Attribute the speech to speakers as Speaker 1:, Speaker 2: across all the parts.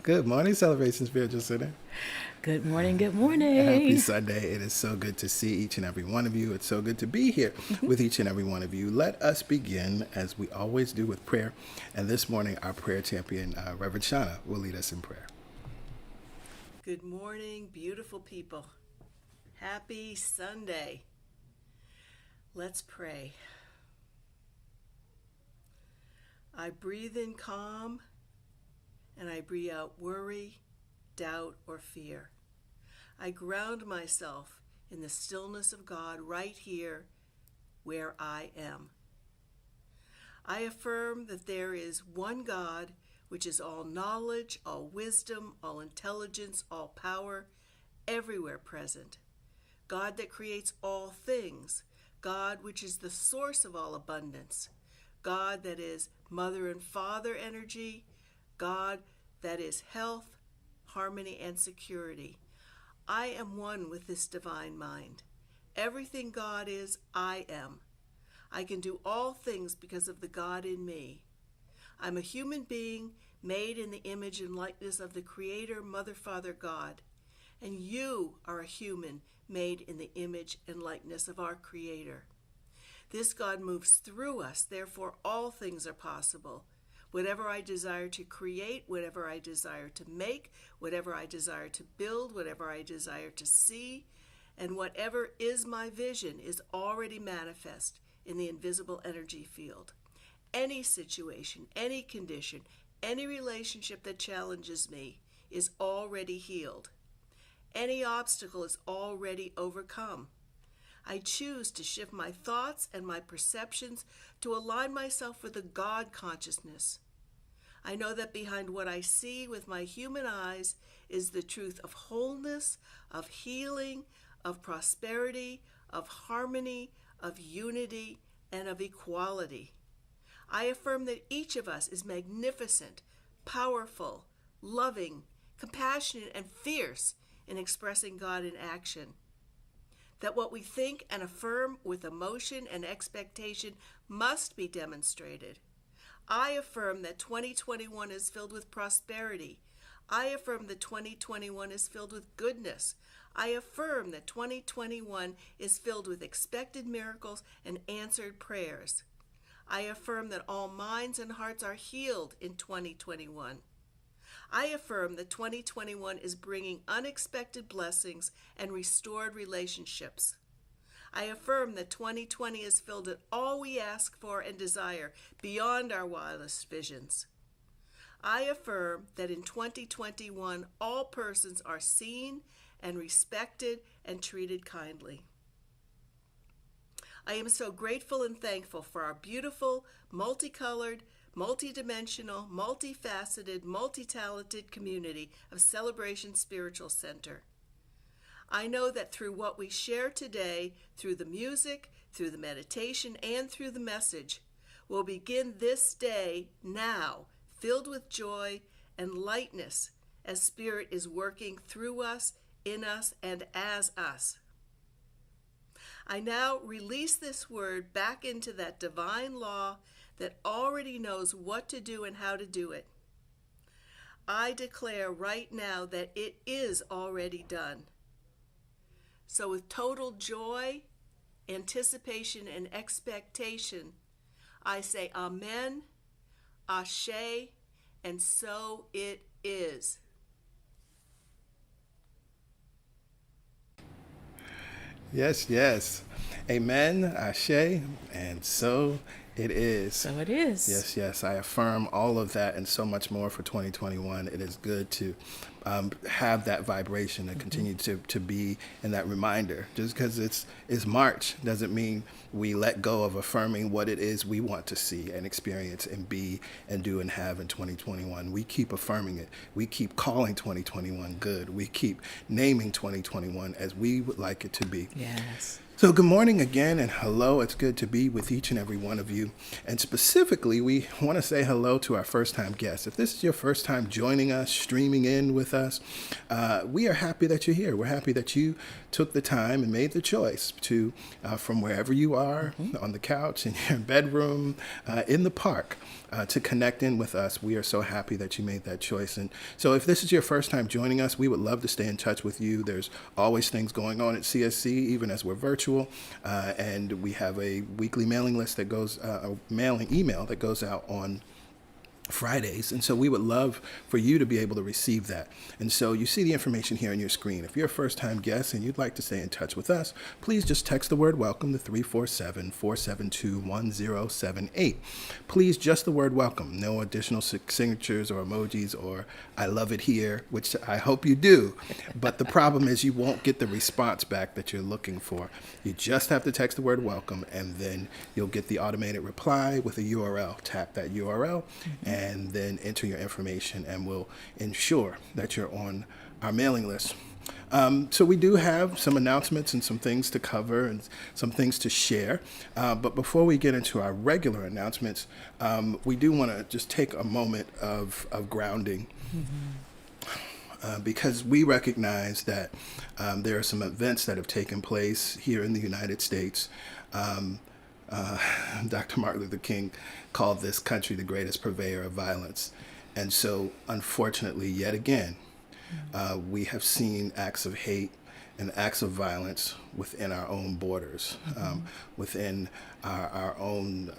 Speaker 1: Good morning, Celebration Spiritual Center.
Speaker 2: Good morning, good
Speaker 1: Happy
Speaker 2: morning.
Speaker 1: Sunday. It is so good to see each and every one of you. It's so good to be here with each and every one of you. Let us begin, as we always do, with prayer. And this morning, our prayer champion, Reverend Shauna, will lead us in prayer.
Speaker 3: Good morning, beautiful people. Happy Sunday. Let's pray. I breathe in calm and I breathe out worry, doubt, or fear. I ground myself in the stillness of God right here where I am. I affirm that there is one God, which is all knowledge, all wisdom, all intelligence, all power, everywhere present. God that creates all things. God which is the source of all abundance. God that is mother and father energy. God that is health, harmony, and security. I am one with this divine mind. Everything God is, I am. I can do all things because of the God in me. I'm a human being made in the image and likeness of the Creator, Mother, Father, God. And you are a human made in the image and likeness of our Creator. This God moves through us, therefore all things are possible. Whatever I desire to create, whatever I desire to make, whatever I desire to build, whatever I desire to see, and whatever is my vision is already manifest in the invisible energy field. Any situation, any condition, any relationship that challenges me is already healed. Any obstacle is already overcome. I choose to shift my thoughts and my perceptions to align myself with the God consciousness. I know that behind what I see with my human eyes is the truth of wholeness, of healing, of prosperity, of harmony, of unity, and of equality. I affirm that each of us is magnificent, powerful, loving, compassionate, and fierce in expressing God in action. That what we think and affirm with emotion and expectation must be demonstrated. I affirm that 2021 is filled with prosperity. I affirm that 2021 is filled with goodness. I affirm that 2021 is filled with expected miracles and answered prayers. I affirm that all minds and hearts are healed in 2021. I affirm that 2021 is bringing unexpected blessings and restored relationships. I affirm that 2020 is filled with all we ask for and desire beyond our wildest visions. I affirm that in 2021 all persons are seen and respected and treated kindly. I am so grateful and thankful for our beautiful, multicolored, multidimensional, multifaceted, multi-talented community of Celebration Spiritual Center. I know that through what we share today, through the music, through the meditation, and through the message, we'll begin this day now, filled with joy and lightness, as Spirit is working through us, in us, and as us. I now release this word back into that divine law that already knows what to do and how to do it. I declare right now that it is already done. So with total joy, anticipation, and expectation, I say Amen, Ashe, and so it is.
Speaker 1: Yes, yes. Amen, Ashe, and so it is.
Speaker 2: So it is.
Speaker 1: Yes, yes. I affirm all of that and so much more for 2021. It is good to have that vibration and continue to be in that reminder. Just because it's March doesn't mean we let go of affirming what it is we want to see and experience and be and do and have in 2021. We keep affirming it. We keep calling 2021 good. We keep naming 2021 as we would like it to be.
Speaker 2: Yes.
Speaker 1: So, good morning again, and hello. It's good to be with each and every one of you. And specifically, we want to say hello to our first time guests. If this is your first time joining us, streaming in with us, we are happy that you're here. We're happy that you took the time and made the choice to, from wherever you are, on the couch, in your bedroom, in the park, to connect in with us. We are so happy that you made that choice. And so, if this is your first time joining us, we would love to stay in touch with you. There's always things going on at CSC, even as we're virtual. And we have a weekly mailing list that goes, a mailing email that goes out on Fridays. And so we would love for you to be able to receive that. And so you see the information here on your screen. If you're a first-time guest and you'd like to stay in touch with us, please just text the word welcome to 347-472-1078. Please, just the word welcome. No additional signatures or emojis or I love it here, which I hope you do. But the problem is you won't get the response back that you're looking for. You just have to text the word welcome, and then you'll get the automated reply with a URL. Tap that URL and then enter your information, and we'll ensure that you're on our mailing list. So we do have some announcements and some things to cover and some things to share. But before we get into our regular announcements, we do want to just take a moment of grounding. Because we recognize that there are some events that have taken place here in the United States. Dr. Martin Luther King called this country the greatest purveyor of violence. And so, unfortunately, yet again, we have seen acts of hate and acts of violence within our own borders, within our own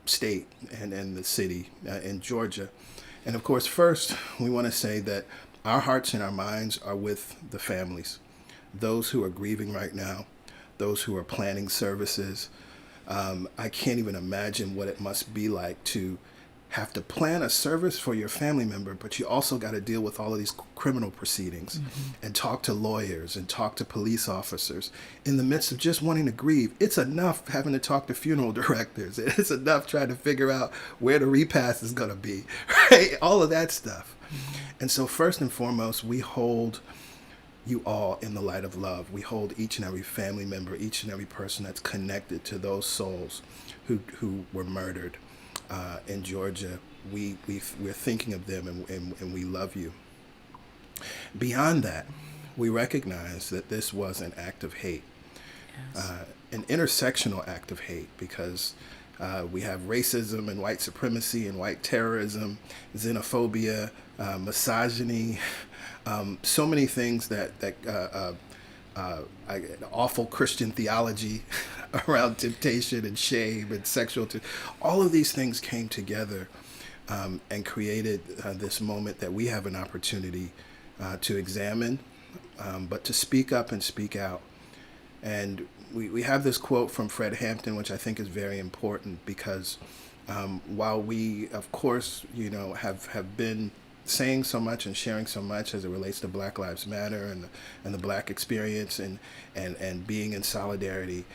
Speaker 1: state and in the city in Georgia. And of course, first, we want to say that our hearts and our minds are with the families, those who are grieving right now, those who are planning services. I can't even imagine what it must be like to have to plan a service for your family member, but you also got to deal with all of these criminal proceedings and talk to lawyers and talk to police officers in the midst of just wanting to grieve. It's enough having to talk to funeral directors. It's enough trying to figure out where the repast is going to be, right? All of that stuff. And so first and foremost, we hold you all in the light of love. We hold each and every family member, each and every person that's connected to those souls who were murdered in Georgia. We're thinking of them, and we love you. Beyond that, we recognize that this was an act of hate, an intersectional act of hate, because we have racism and white supremacy and white terrorism, xenophobia, misogyny, so many things that awful Christian theology around temptation and shame and all of these things came together and created this moment that we have an opportunity to examine, but to speak up and speak out. And we have this quote from Fred Hampton, which I think is very important, because while we, of course, have been saying so much and sharing so much as it relates to Black Lives Matter and the Black experience and being in solidarity,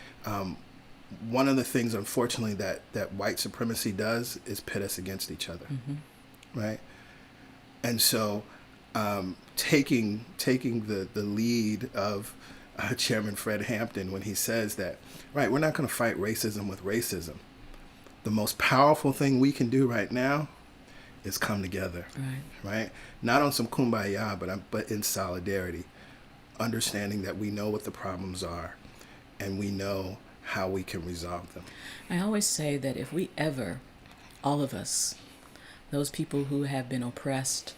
Speaker 1: one of the things, unfortunately, that white supremacy does is pit us against each other, right? And so taking the lead of Chairman Fred Hampton when he says that, right, we're not going to fight racism with racism. The most powerful thing we can do right now is come together, right? Not on some kumbaya, but in solidarity, understanding that we know what the problems are and we know how we can resolve them.
Speaker 2: I always say that if we ever, all of us, those people who have been oppressed,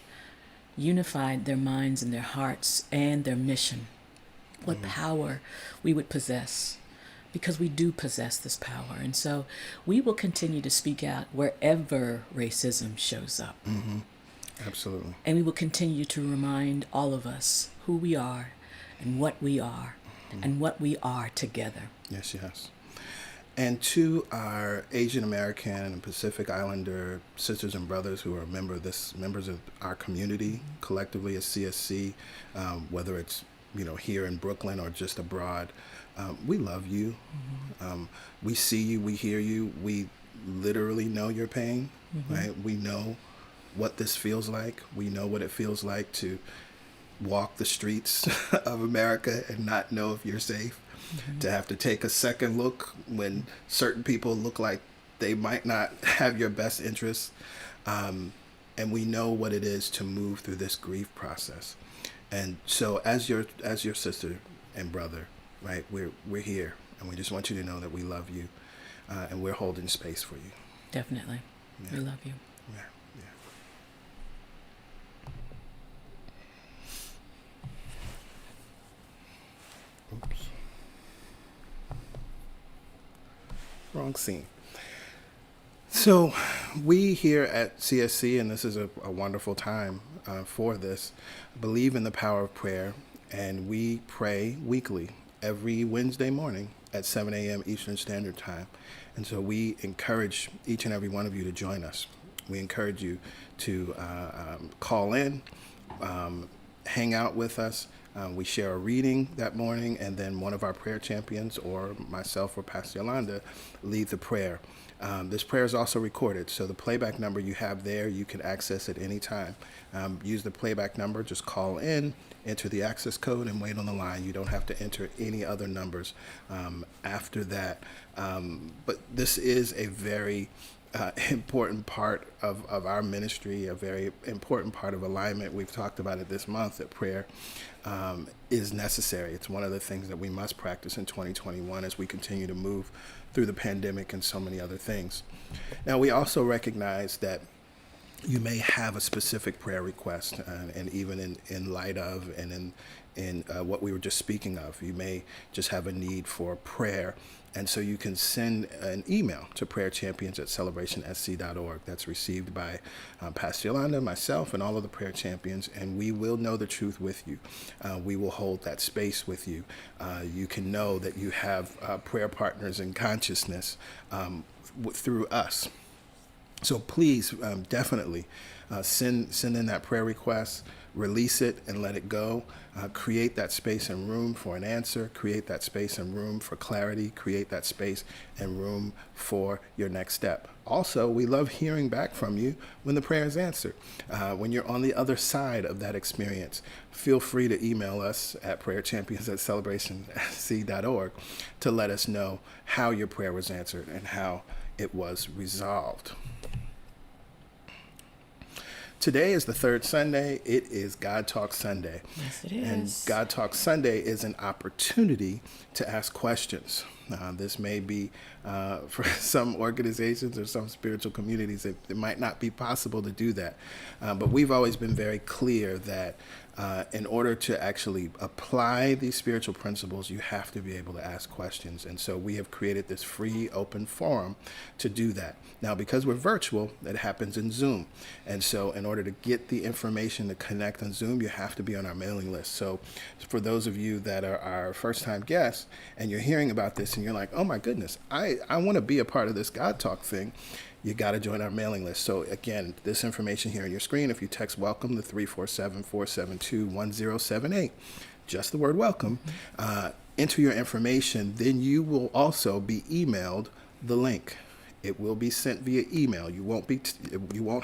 Speaker 2: unified their minds and their hearts and their mission, what power we would possess, because we do possess this power. And so we will continue to speak out wherever racism shows up.
Speaker 1: Absolutely.
Speaker 2: And we will continue to remind all of us who we are and what we are and what we are together.
Speaker 1: Yes, yes. And to our Asian American and Pacific Islander sisters and brothers who are members of our community collectively as CSC, whether it's here in Brooklyn or just abroad, we love you. We see you, we hear you, we literally know your pain, right? We know what this feels like. We know what it feels like to walk the streets of America and not know if you're safe. to have to take a second look when certain people look like they might not have your best interests. And we know what it is to move through this grief process. And so as your sister and brother, right, we're here, and we just want you to know that we love you, and we're holding space for you.
Speaker 2: Definitely.
Speaker 1: Yeah.
Speaker 2: We love you.
Speaker 1: Yeah, yeah. Oops. Wrong scene. So we here at CSC, and this is a wonderful time for this, believe in the power of prayer, and we pray weekly, every Wednesday morning at 7 a.m. Eastern Standard Time. And so we encourage each and every one of you to join us. We encourage you to call in, hang out with us. We share a reading that morning, and then one of our prayer champions, or myself or Pastor Yolanda, lead the prayer. This prayer is also recorded, so the playback number you have there, you can access at any time. Use the playback number, just call in, enter the access code, and wait on the line. You don't have to enter any other numbers after that. But this is a very important part of our ministry, a very important part of alignment. We've talked about it this month, that prayer is necessary. It's one of the things that we must practice in 2021 as we continue to move through the pandemic and so many other things. Now, we also recognize that you may have a specific prayer request, and even in light of and in what we were just speaking of, you may just have a need for prayer. And so you can send an email to prayerchampions@celebrationsc.org. That's received by Pastor Yolanda, myself, and all of the prayer champions, and we will know the truth with you. We will hold that space with you. You can know that you have prayer partners in consciousness through us. So please, definitely send in that prayer request, release it and let it go. Create that space and room for an answer. Create that space and room for clarity. Create that space and room for your next step. Also, we love hearing back from you when the prayer is answered. When you're on the other side of that experience, feel free to email us at prayerchampions@celebrationsc.org to let us know how your prayer was answered and how it was resolved. Today is the third Sunday. It is God Talk Sunday.
Speaker 2: Yes, it is.
Speaker 1: And God Talk Sunday is an opportunity to ask questions. This may be, for some organizations or some spiritual communities, it might not be possible to do that. But we've always been very clear that in order to actually apply these spiritual principles, you have to be able to ask questions. And so we have created this free, open forum to do that. Now, because we're virtual, it happens in Zoom. And so in order to get the information to connect on Zoom, you have to be on our mailing list. So for those of you that are our first-time guests and you're hearing about this and you're like, oh my goodness, I want to be a part of this God Talk thing, you got to join our mailing list. So again, this information here on your screen, if you text welcome to 347-472-1078, just the word welcome, enter your information, then you will also be emailed the link. It will be sent via email. You won't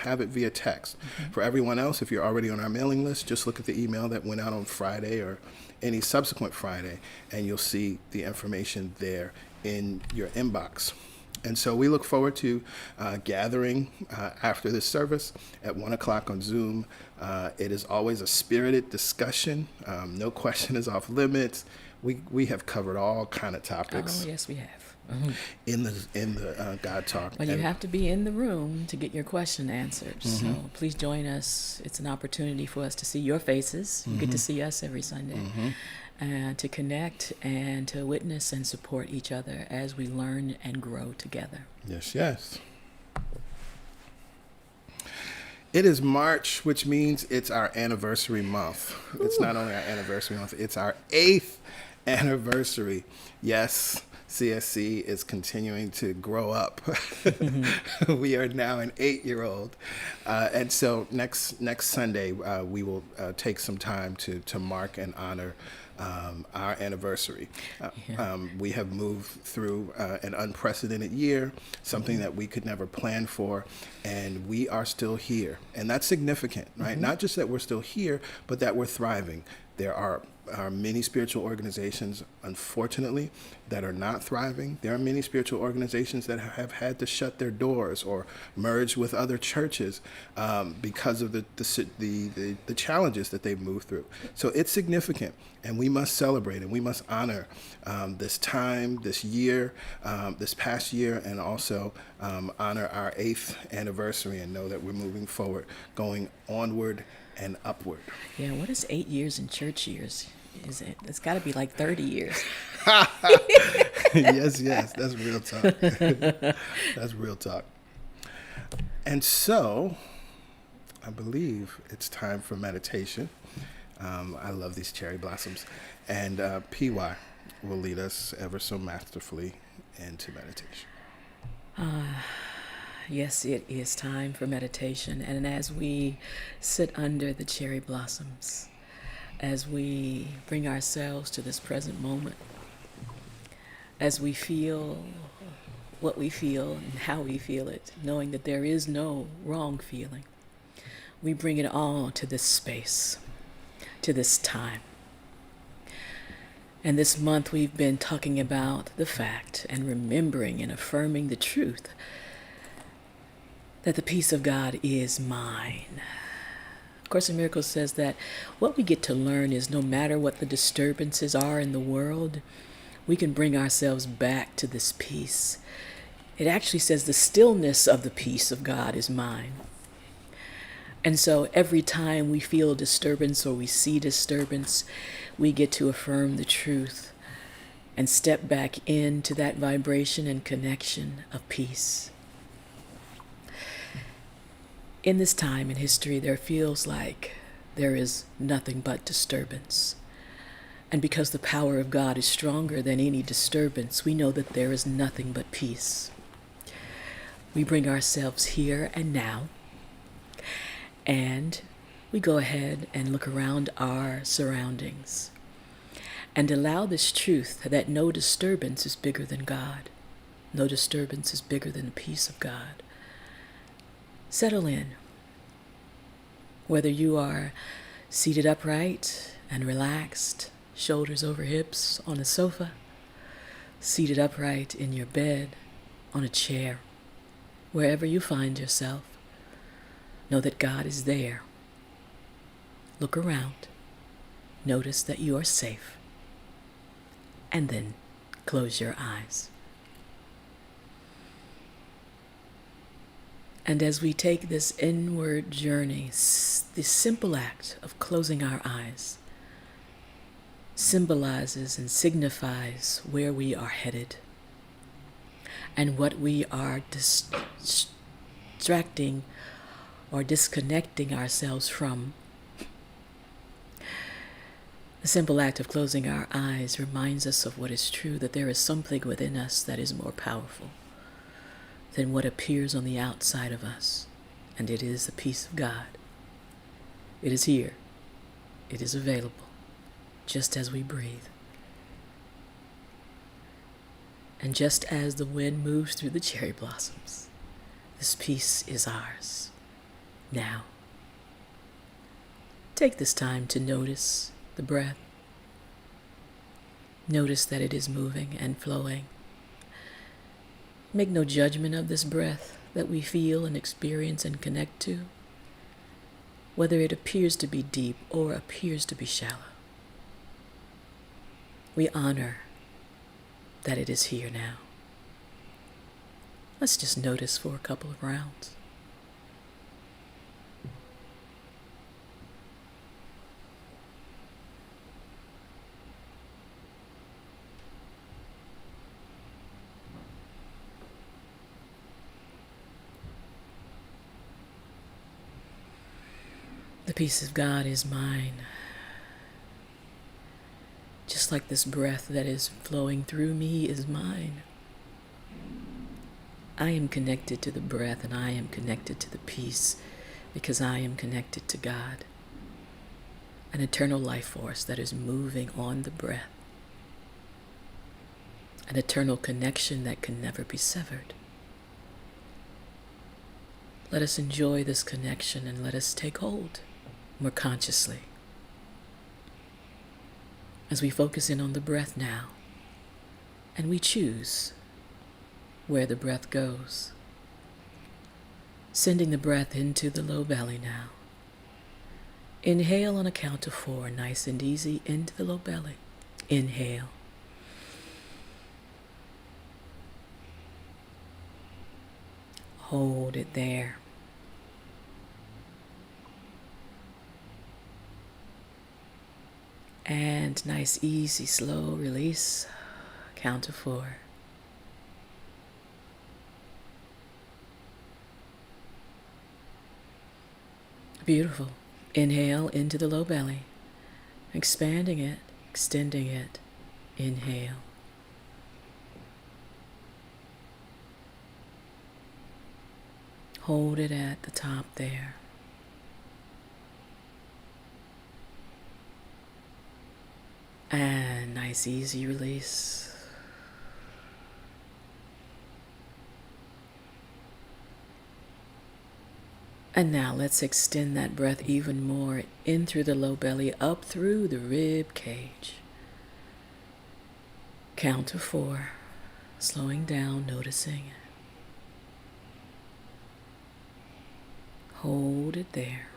Speaker 1: have it via text. Mm-hmm. For everyone else, if you're already on our mailing list, just look at the email that went out on Friday or any subsequent Friday, and you'll see the information there in your inbox. And so we look forward to gathering after this service at 1 o'clock on Zoom. It is always a spirited discussion. No question is off limits. We have covered all kind of topics.
Speaker 2: Oh, yes, we have.
Speaker 1: In the God Talk.
Speaker 2: But you have to be in the room to get your question answered.
Speaker 1: Mm-hmm.
Speaker 2: So please join us. It's an opportunity for us to see your faces. You get to see us every Sunday. To connect and to witness and support each other as we learn and grow together.
Speaker 1: Yes, yes. It is March, which means it's our anniversary month. Ooh. It's not only our anniversary month, it's our 8th anniversary. Yes, CSC is continuing to grow up. We are now an 8-year-old. And so next Sunday, we will take some time to mark and honor our anniversary. We have moved through an unprecedented year, something that we could never plan for, and we are still here. And that's significant, right? Not just that we're still here, but that we're thriving. There are are many spiritual organizations, unfortunately, that are not thriving. There are many spiritual organizations that have had to shut their doors or merge with other churches because of the challenges that they've moved through. So it's significant, and we must celebrate and we must honor this time, this year, this past year, and also honor our 8th anniversary and know that we're moving forward, going onward and upward.
Speaker 2: Yeah, what is 8 years in church years? Is it? It's got to be like 30 years.
Speaker 1: Yes, that's real talk. That's real talk. And so, I believe it's time for meditation. I love these cherry blossoms. And PY will lead us ever so masterfully into meditation.
Speaker 2: Yes, it is time for meditation. And as we sit under the cherry blossoms, as we bring ourselves to this present moment, as we feel what we feel and how we feel it, knowing that there is no wrong feeling, we bring it all to this space, to this time. And this month we've been talking about the fact and remembering and affirming the truth that the peace of God is mine. Of Course in Miracles says that what we get to learn is no matter what the disturbances are in the world, we can bring ourselves back to this peace. It actually says the stillness of the peace of God is mine. And so every time we feel disturbance or we see disturbance, we get to affirm the truth and step back into that vibration and connection of peace. In this time in history, there feels like there is nothing but disturbance. And because the power of God is stronger than any disturbance, we know that there is nothing but peace. We bring ourselves here and now, and we go ahead and look around our surroundings and allow this truth that no disturbance is bigger than God. No disturbance is bigger than the peace of God. Settle in. Whether you are seated upright and relaxed, shoulders over hips on a sofa, seated upright in your bed, on a chair, wherever you find yourself, know that God is there. Look around. Notice that you are safe. And then close your eyes. And as we take this inward journey, the simple act of closing our eyes symbolizes and signifies where we are headed and what we are distracting or disconnecting ourselves from. The simple act of closing our eyes reminds us of what is true, that there is something within us that is more powerful than what appears on the outside of us, and it is the peace of God. It is here. It is available, just as we breathe. And just as the wind moves through the cherry blossoms, this peace is ours now. Take this time to notice the breath. Notice that it is moving and flowing. Make no judgment of this breath that we feel and experience and connect to, whether it appears to be deep or appears to be shallow. We honor that it is here now. Let's just notice for a couple of rounds. The peace of God is mine. Just like this breath that is flowing through me is mine. I am connected to the breath, and I am connected to the peace because I am connected to God, an eternal life force that is moving on the breath, an eternal connection that can never be severed. Let us enjoy this connection and let us take hold more consciously. as we focus in on the breath now, and we choose where the breath goes. Sending the breath into the low belly now. Inhale on a count of 4, nice and easy, into the low belly. Inhale. Hold it there. And nice, easy, slow release. Count to 4. Beautiful. Inhale into the low belly, expanding it, extending it. Inhale. Hold it at the top there. And nice, easy release. And now let's extend that breath even more in through the low belly, up through the rib cage. Count to 4, slowing down, noticing. Hold it there.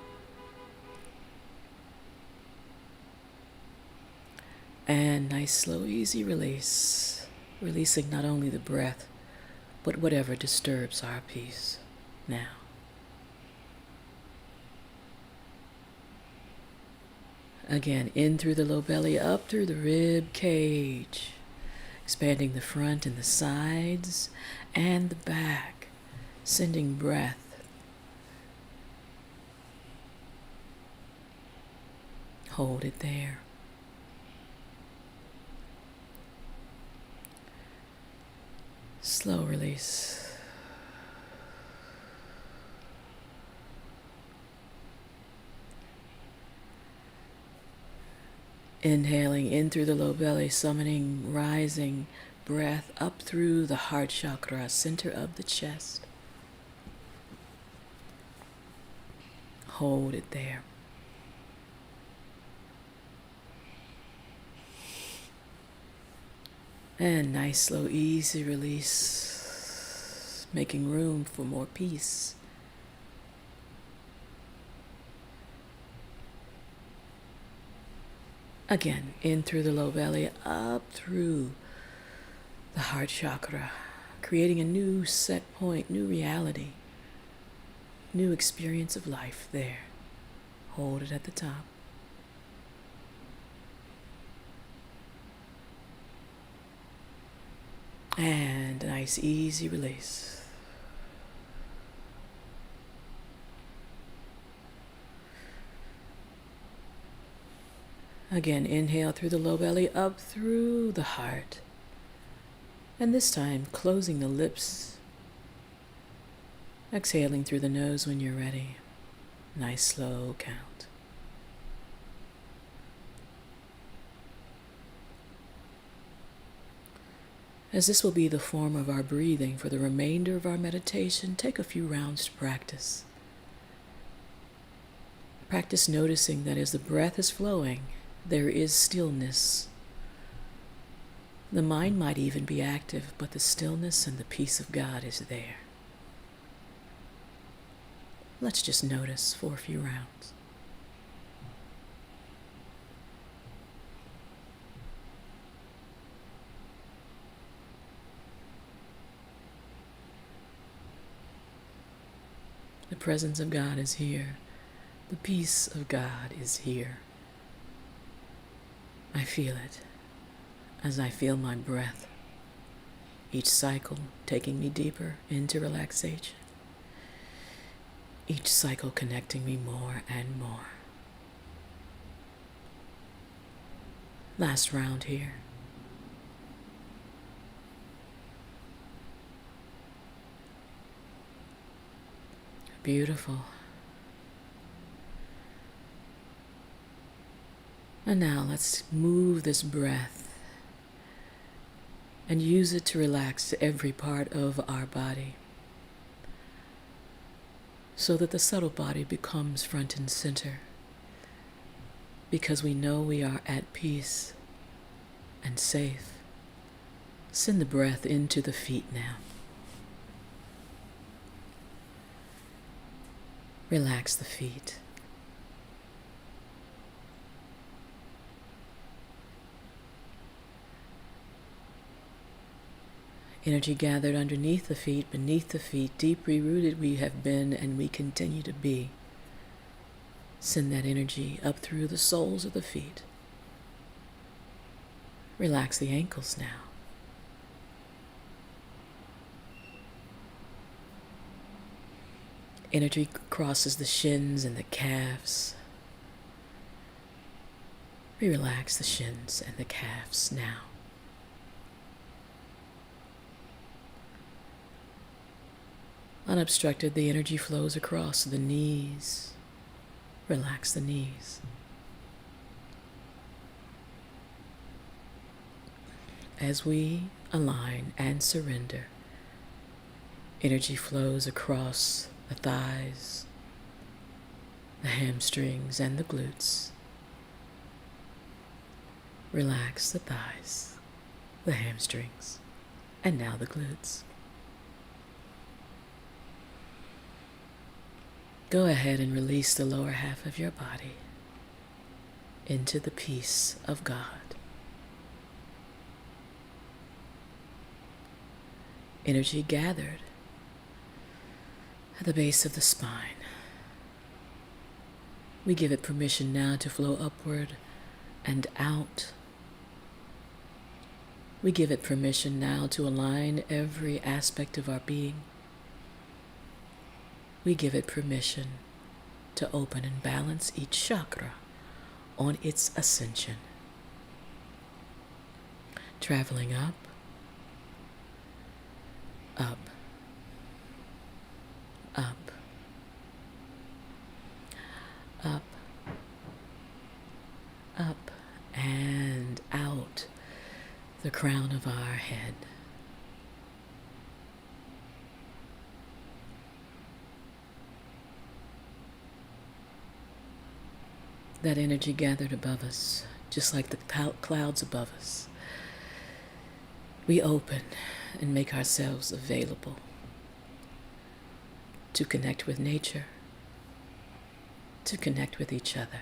Speaker 2: And nice, slow, easy release. Releasing not only the breath, but whatever disturbs our peace now. Again, in through the low belly, up through the rib cage, expanding the front and the sides and the back, sending breath. Hold it there. Slow release. Inhaling in through the low belly, summoning rising breath up through the heart chakra, center of the chest. Hold it there. And nice, slow, easy release, making room for more peace. Again, in through the low belly, up through the heart chakra, creating a new set point, new reality, new experience of life there. Hold it at the top. And a nice, easy release. Again, inhale through the low belly, up through the heart. And this time, closing the lips. Exhaling through the nose when you're ready. Nice, slow count. As this will be the form of our breathing for the remainder of our meditation, take a few rounds to practice. Practice noticing that as the breath is flowing, there is stillness. The mind might even be active, but the stillness and the peace of God is there. Let's just notice for a few rounds. The presence of God is here. The peace of God is here. I feel it as I feel my breath, each cycle taking me deeper into relaxation, each cycle connecting me more and more. Last round here. Beautiful. And now let's move this breath and use it to relax every part of our body so that the subtle body becomes front and center, because we know we are at peace and safe. Send the breath into the feet now. Relax the feet. Energy gathered underneath the feet, beneath the feet, deeply rooted we have been and we continue to be. Send that energy up through the soles of the feet. Relax the ankles now. Energy crosses the shins and the calves. Relax the shins and the calves now. Unobstructed, the energy flows across the knees. Relax the knees. As we align and surrender, energy flows across the thighs, the hamstrings, and the glutes. Relax the thighs, the hamstrings, and now the glutes. Go ahead and release the lower half of your body into the peace of God. Energy gathered at the base of the spine. We give it permission now to flow upward and out. We give it permission now to align every aspect of our being. We give it permission to open and balance each chakra on its ascension. Traveling up, up, up, up, up, and out the crown of our head. That energy gathered above us, just like the clouds above us. We open and make ourselves available to connect with nature, to connect with each other,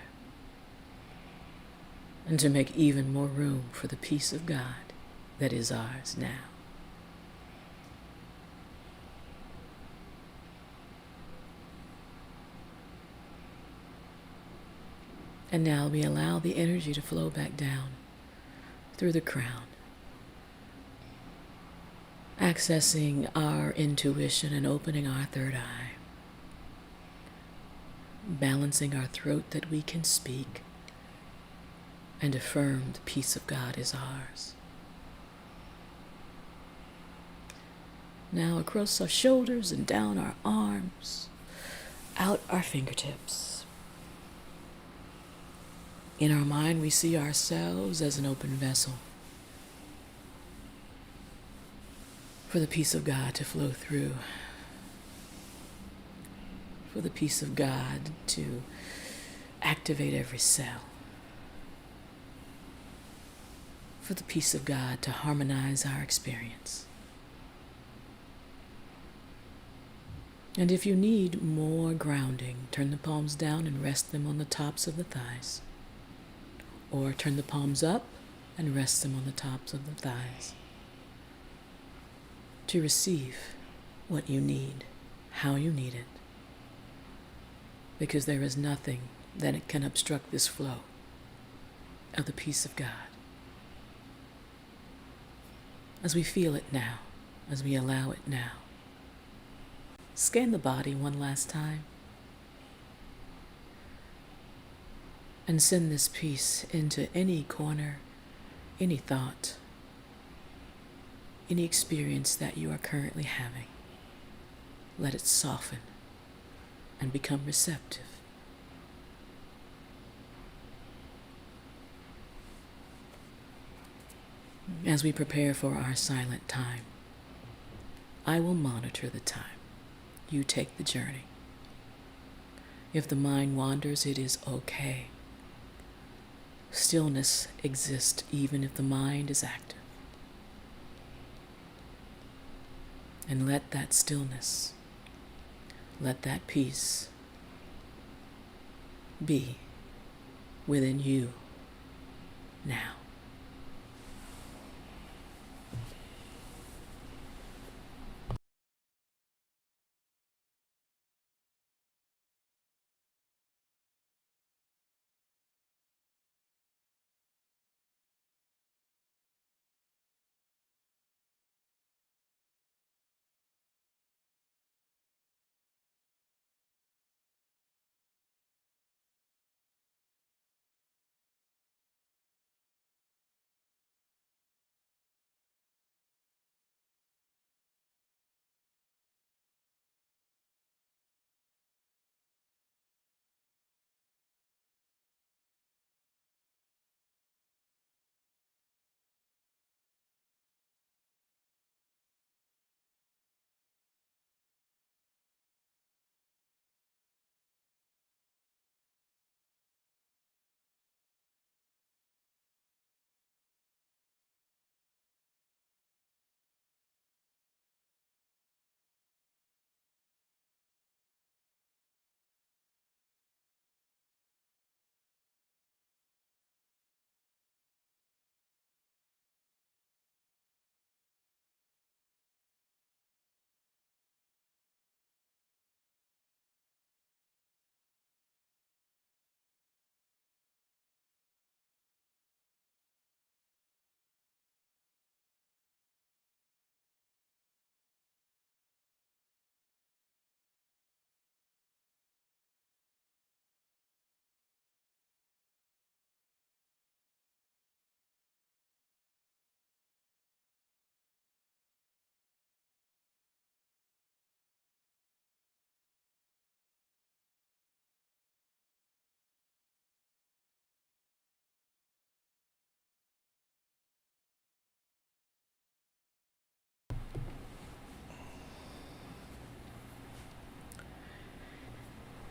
Speaker 2: and to make even more room for the peace of God that is ours now. And now we allow the energy to flow back down through the crown, accessing our intuition and opening our third eye, balancing our throat that we can speak and affirm the peace of God is ours. Now across our shoulders and down our arms, out our fingertips. In our mind, we see ourselves as an open vessel for the peace of God to flow through, for the peace of God to activate every cell, for the peace of God to harmonize our experience. And if you need more grounding, turn the palms down and rest them on the tops of the thighs. Or turn the palms up and rest them on the tops of the thighs. To receive what you need, how you need it. Because there is nothing that can obstruct this flow of the peace of God. As we feel it now, as we allow it now. Scan the body one last time. And send this peace into any corner, any thought, any experience that you are currently having. Let it soften and become receptive. As we prepare for our silent time, I will monitor the time. You take the journey. If the mind wanders, it is okay. Stillness exists even if the mind is active. And let that stillness, let that peace be within you now.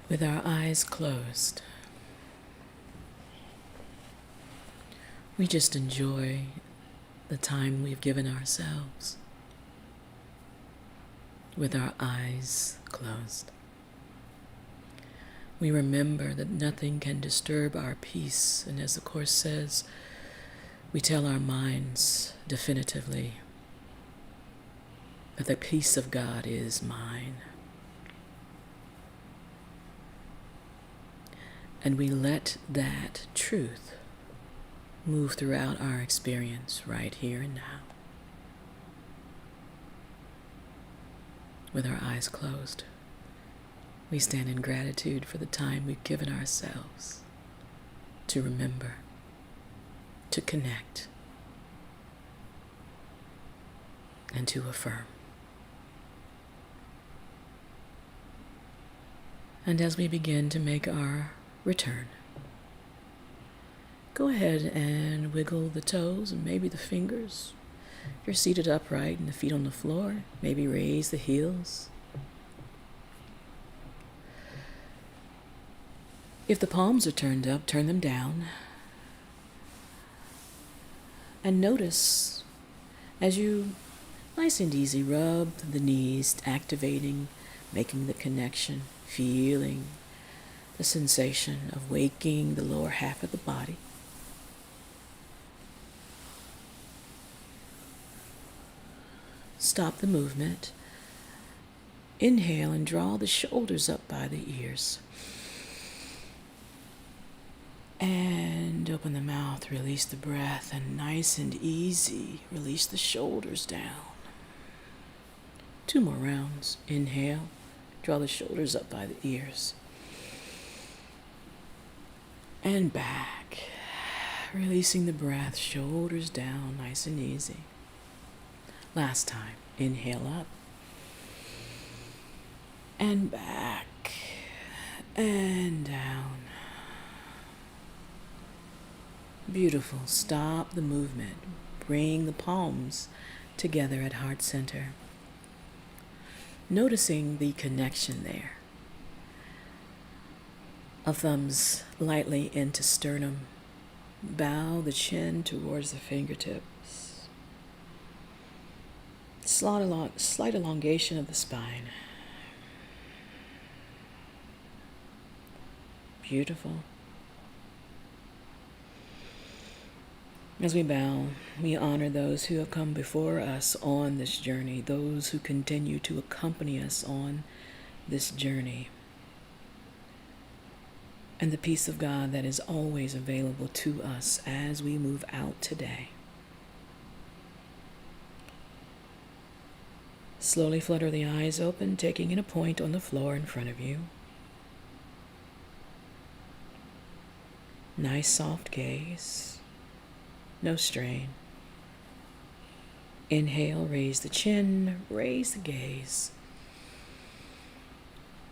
Speaker 2: With our eyes closed, we just enjoy the time we've given ourselves with our eyes closed. We remember that nothing can disturb our peace, and as the Course says, we tell our minds definitively that the peace of God is mine. And we let that truth move throughout our experience right here and now, with our eyes closed. We stand in gratitude for the time we've given ourselves to remember, to connect, and to affirm. And as we begin to make our return, go ahead and wiggle the toes and maybe the fingers. If you're seated upright and the feet on the floor, maybe raise the heels. If the palms are turned up, turn them down. And notice as you nice and easy rub the knees, activating, making the connection, feeling the sensation of waking the lower half of the body. Stop the movement. Inhale and draw the shoulders up by the ears. And open the mouth, release the breath, and nice and easy, release the shoulders down. 2 more rounds. Inhale, draw the shoulders up by the ears. And back, releasing the breath, shoulders down, nice and easy. Last time, inhale up, and back, and down. Beautiful. Stop the movement. Bring the palms together at heart center. Noticing the connection there of thumbs lightly into sternum, Bow the chin towards the fingertips. Slight elongation of the spine. Beautiful. As we bow, we honor those who have come before us on this journey, those who continue to accompany us on this journey, and the peace of God that is always available to us as we move out today. Slowly flutter the eyes open, taking in a point on the floor in front of you. Nice soft gaze. No strain. Inhale, raise the chin, raise the gaze.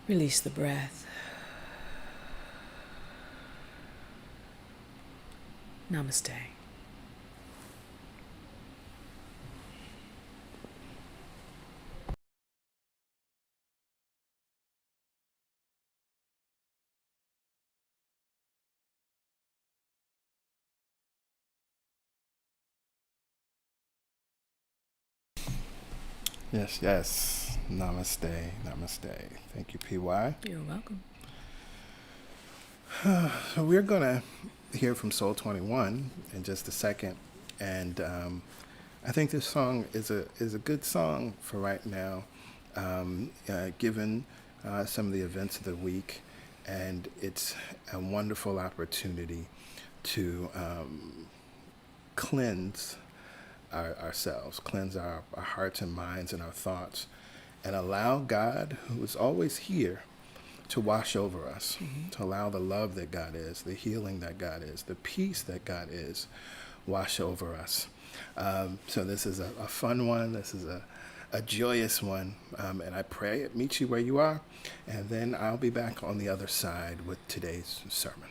Speaker 2: Release the breath. Namaste.
Speaker 1: Yes, yes. Namaste, namaste. Thank you, PY.
Speaker 2: You're welcome.
Speaker 1: So we're going to hear from Soul 21 in just a second. And I think this song is a good song for right now, given some of the events of the week. And it's a wonderful opportunity to cleanse ourselves, cleanse our hearts and minds and our thoughts, and allow God, who is always here, to wash over us, to allow the love that God is, the healing that God is, the peace that God is, wash over us. So this is a fun one. This is a joyous one. And I pray it meets you where you are. And then I'll be back on the other side with today's sermon.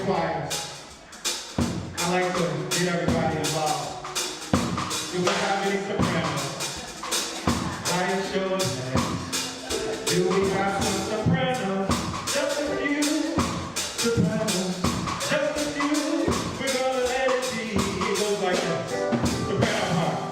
Speaker 4: choir, I like to get everybody involved. Do we have any sopranos? I sure have. Do we have some sopranos? Just a few sopranos. Just a few. We're gonna let it be. It goes like this. Soprano part.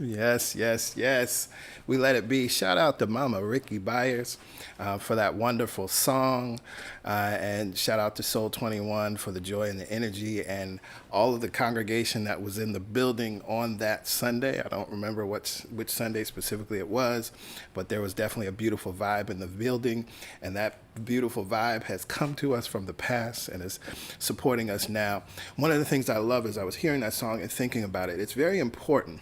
Speaker 1: Yes, yes, yes. We let it be. Shout out to Mama Ricky Byers for that wonderful song. And shout out to Soul 21 for the joy and the energy and all of the congregation that was in the building on that Sunday. I don't remember which Sunday specifically it was, but there was definitely a beautiful vibe in the building. And that beautiful vibe has come to us from the past and is supporting us now. One of the things I love is I was hearing that song and thinking about it. It's very important,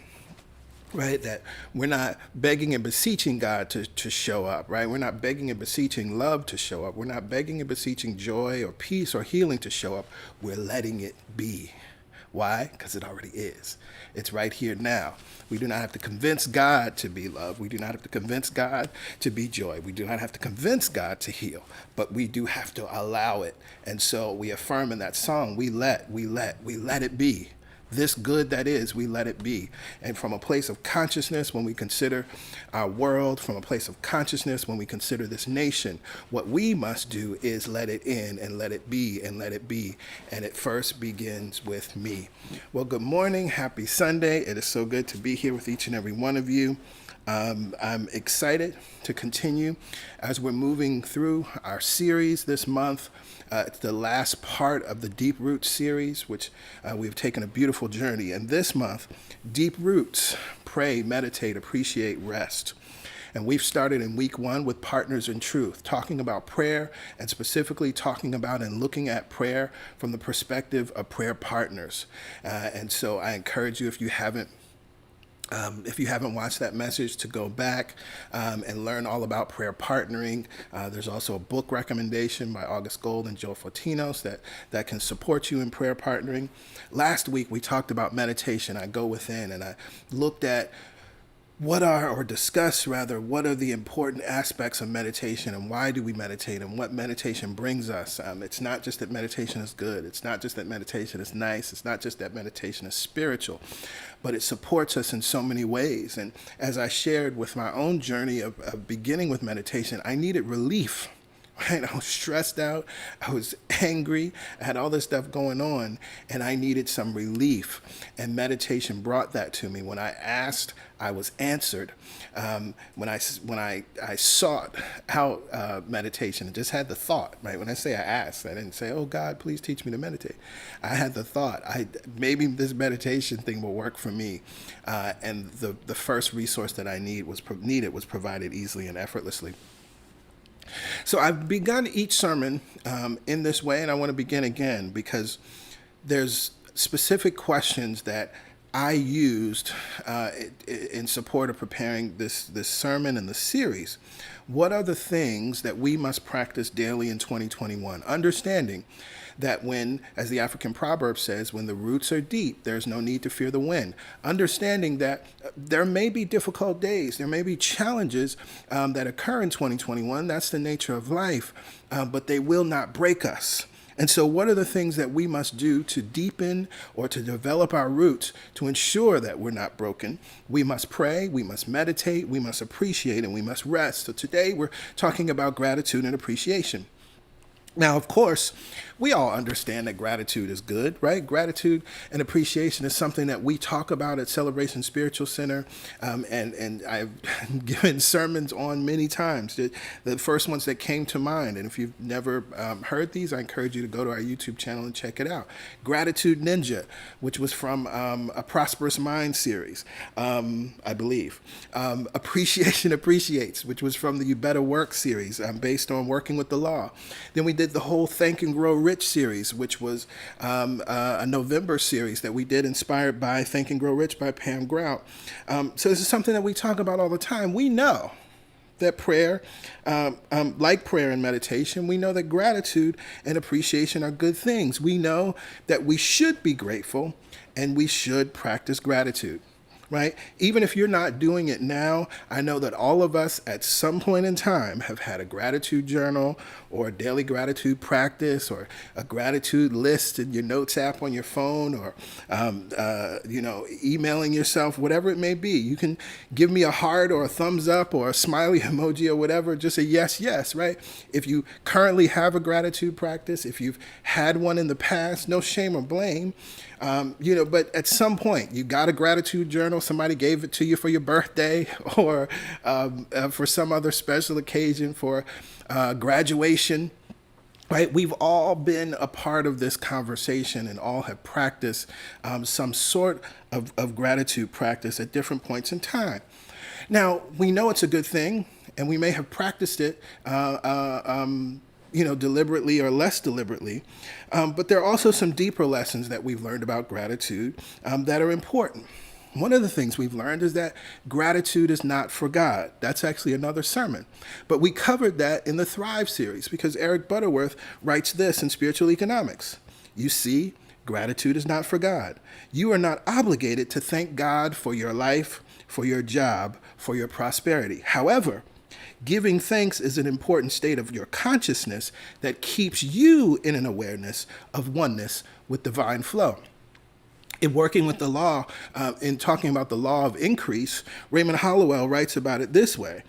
Speaker 1: right, that we're not begging and beseeching God to show up, right? We're not begging and beseeching love to show up. We're not begging and beseeching joy or peace or healing to show up. We're letting it be. Why? Because it already is. It's right here now. We do not have to convince God to be love. We do not have to convince God to be joy. We do not have to convince God to heal, but we do have to allow it. And so we affirm in that song, we let it be. This good that is, we let it be. And from a place of consciousness, when we consider our world, from a place of consciousness, when we consider this nation, what we must do is let it in and let it be and let it be. And it first begins with me. Well, good morning. Happy Sunday. It is so good to be here with each and every one of you. I'm excited to continue as we're moving through our series this month. It's the last part of the Deep Roots series, which we've taken a beautiful journey. And this month, Deep Roots, pray, meditate, appreciate, rest. And we've started in week 1 with Partners in Truth, talking about prayer and specifically talking about and looking at prayer from the perspective of prayer partners. And so I encourage you, if you haven't watched that message, to go back and learn all about prayer partnering. There's also a book recommendation by August Gold and Joe Fortinos that can support you in prayer partnering. Last week, we talked about meditation. I go within and I looked at what are the important aspects of meditation and why do we meditate and what meditation brings us. It's not just that meditation is good. It's not just that meditation is nice. It's not just that meditation is spiritual, but it supports us in so many ways. And as I shared with my own journey of beginning with meditation, I needed relief. Right? I was stressed out. I was angry. I had all this stuff going on, and I needed some relief. And meditation brought that to me. When I asked, I was answered. When I sought out meditation, and just had the thought. Right? When I say I asked, I didn't say, "Oh God, please teach me to meditate." I had the thought, maybe this meditation thing will work for me. And the first resource that I needed was provided easily and effortlessly. So I've begun each sermon in this way, and I want to begin again because there's specific questions that I used in support of preparing this sermon and the series. What are the things that we must practice daily in 2021? Understanding that when, as the African proverb says, when the roots are deep, there's no need to fear the wind. Understanding that there may be difficult days, there may be challenges that occur in 2021. That's the nature of life, but they will not break us. And so what are the things that we must do to deepen or to develop our roots to ensure that we're not broken? We must pray, we must meditate, we must appreciate, and we must rest. So today we're talking about gratitude and appreciation. Now, of course, we all understand that gratitude is good, right? Gratitude and appreciation is something that we talk about at Celebration Spiritual Center, and I've given sermons on many times. The first ones that came to mind, and if you've never heard these, I encourage you to go to our YouTube channel and check it out. Gratitude Ninja, which was from a Prosperous Mind series, I believe. Appreciation Appreciates, which was from the You Better Work series, based on working with the law. Then we did the whole Think and Grow Rich series, which was a November series that we did inspired by Think and Grow Rich by Pam Grout. So this is something that we talk about all the time. We know that prayer, like prayer and meditation, we know that gratitude and appreciation are good things. We know that we should be grateful and we should practice gratitude. Right? Even if you're not doing it now, I know that all of us at some point in time have had a gratitude journal or a daily gratitude practice or a gratitude list in your notes app on your phone or, emailing yourself, whatever it may be. You can give me a heart or a thumbs up or a smiley emoji or whatever, just a yes, right? If you currently have a gratitude practice, if you've had one in the past, no shame or blame. But at some point, you got a gratitude journal. Somebody gave it to you for your birthday or for some other special occasion, for graduation. Right? We've all been a part of this conversation and all have practiced some sort of gratitude practice at different points in time. Now, we know it's a good thing, and we may have practiced it deliberately or less deliberately. But there are also some deeper lessons that we've learned about gratitude that are important. One of the things we've learned is that gratitude is not for God. That's actually another sermon. But we covered that in the Thrive series because Eric Butterworth writes this in Spiritual Economics. You see, gratitude is not for God. You are not obligated to thank God for your life, for your job, for your prosperity. However, giving thanks is an important state of your consciousness that keeps you in an awareness of oneness with divine flow. In working with the law, in talking about the law of increase, Raymond Hollowell writes about it this way.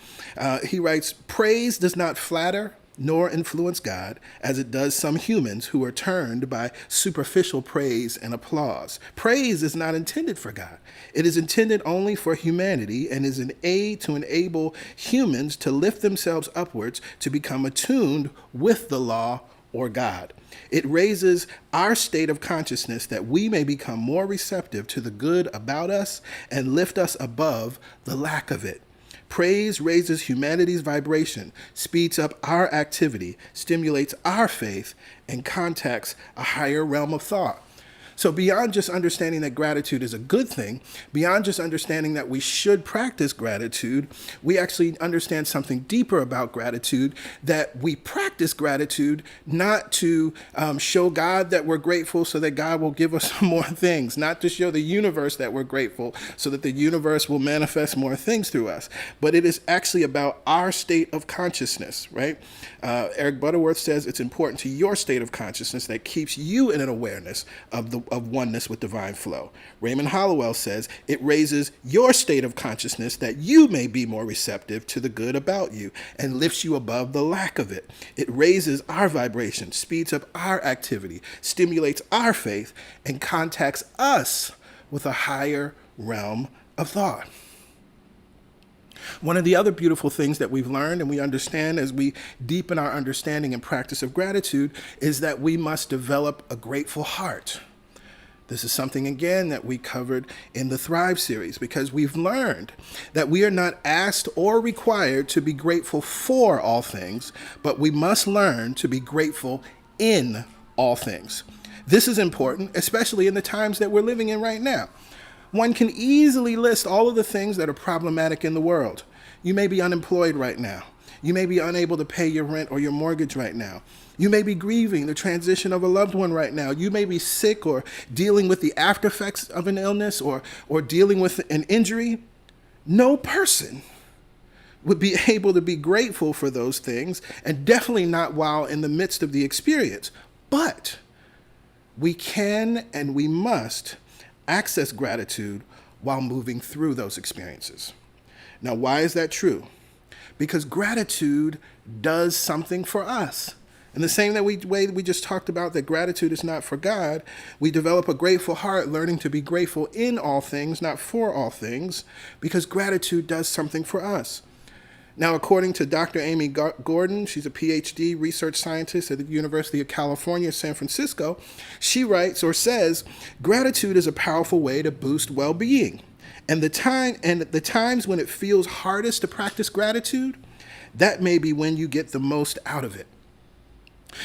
Speaker 1: He writes, praise does not flatter nor influence God as it does some humans who are turned by superficial praise and applause. Praise is not intended for God. It is intended only for humanity and is an aid to enable humans to lift themselves upwards to become attuned with the law or God. It raises our state of consciousness that we may become more receptive to the good about us and lift us above the lack of it. Praise raises humanity's vibration, speeds up our activity, stimulates our faith, and contacts a higher realm of thought. So beyond just understanding that gratitude is a good thing, beyond just understanding that we should practice gratitude, we actually understand something deeper about gratitude, that we practice gratitude not to show God that we're grateful so that God will give us more things, not to show the universe that we're grateful so that the universe will manifest more things through us, but it is actually about our state of consciousness, right? Eric Butterworth says it's important to your state of consciousness that keeps you in an awareness of oneness with divine flow. Raymond Hollowell says it raises your state of consciousness that you may be more receptive to the good about you and lifts you above the lack of it. It raises our vibration, speeds up our activity, stimulates our faith, and contacts us with a higher realm of thought. One of the other beautiful things that we've learned and we understand as we deepen our understanding and practice of gratitude is that we must develop a grateful heart. This is something, again, that we covered in the Thrive series because we've learned that we are not asked or required to be grateful for all things, but we must learn to be grateful in all things. This is important, especially in the times that we're living in right now. One can easily list all of the things that are problematic in the world. You may be unemployed right now. You may be unable to pay your rent or your mortgage right now. You may be grieving the transition of a loved one right now. You may be sick or dealing with the after effects of an illness or dealing with an injury. No person would be able to be grateful for those things, and definitely not while in the midst of the experience. But we can and we must access gratitude while moving through those experiences. Now, why is that true? Because gratitude does something for us. In the same way we just talked about that gratitude is not for God, we develop a grateful heart, learning to be grateful in all things, not for all things, because gratitude does something for us. Now, according to Dr. Amy Gordon, she's a PhD research scientist at the University of California, San Francisco. She writes or says, gratitude is a powerful way to boost well-being. And the times when it feels hardest to practice gratitude, that may be when you get the most out of it.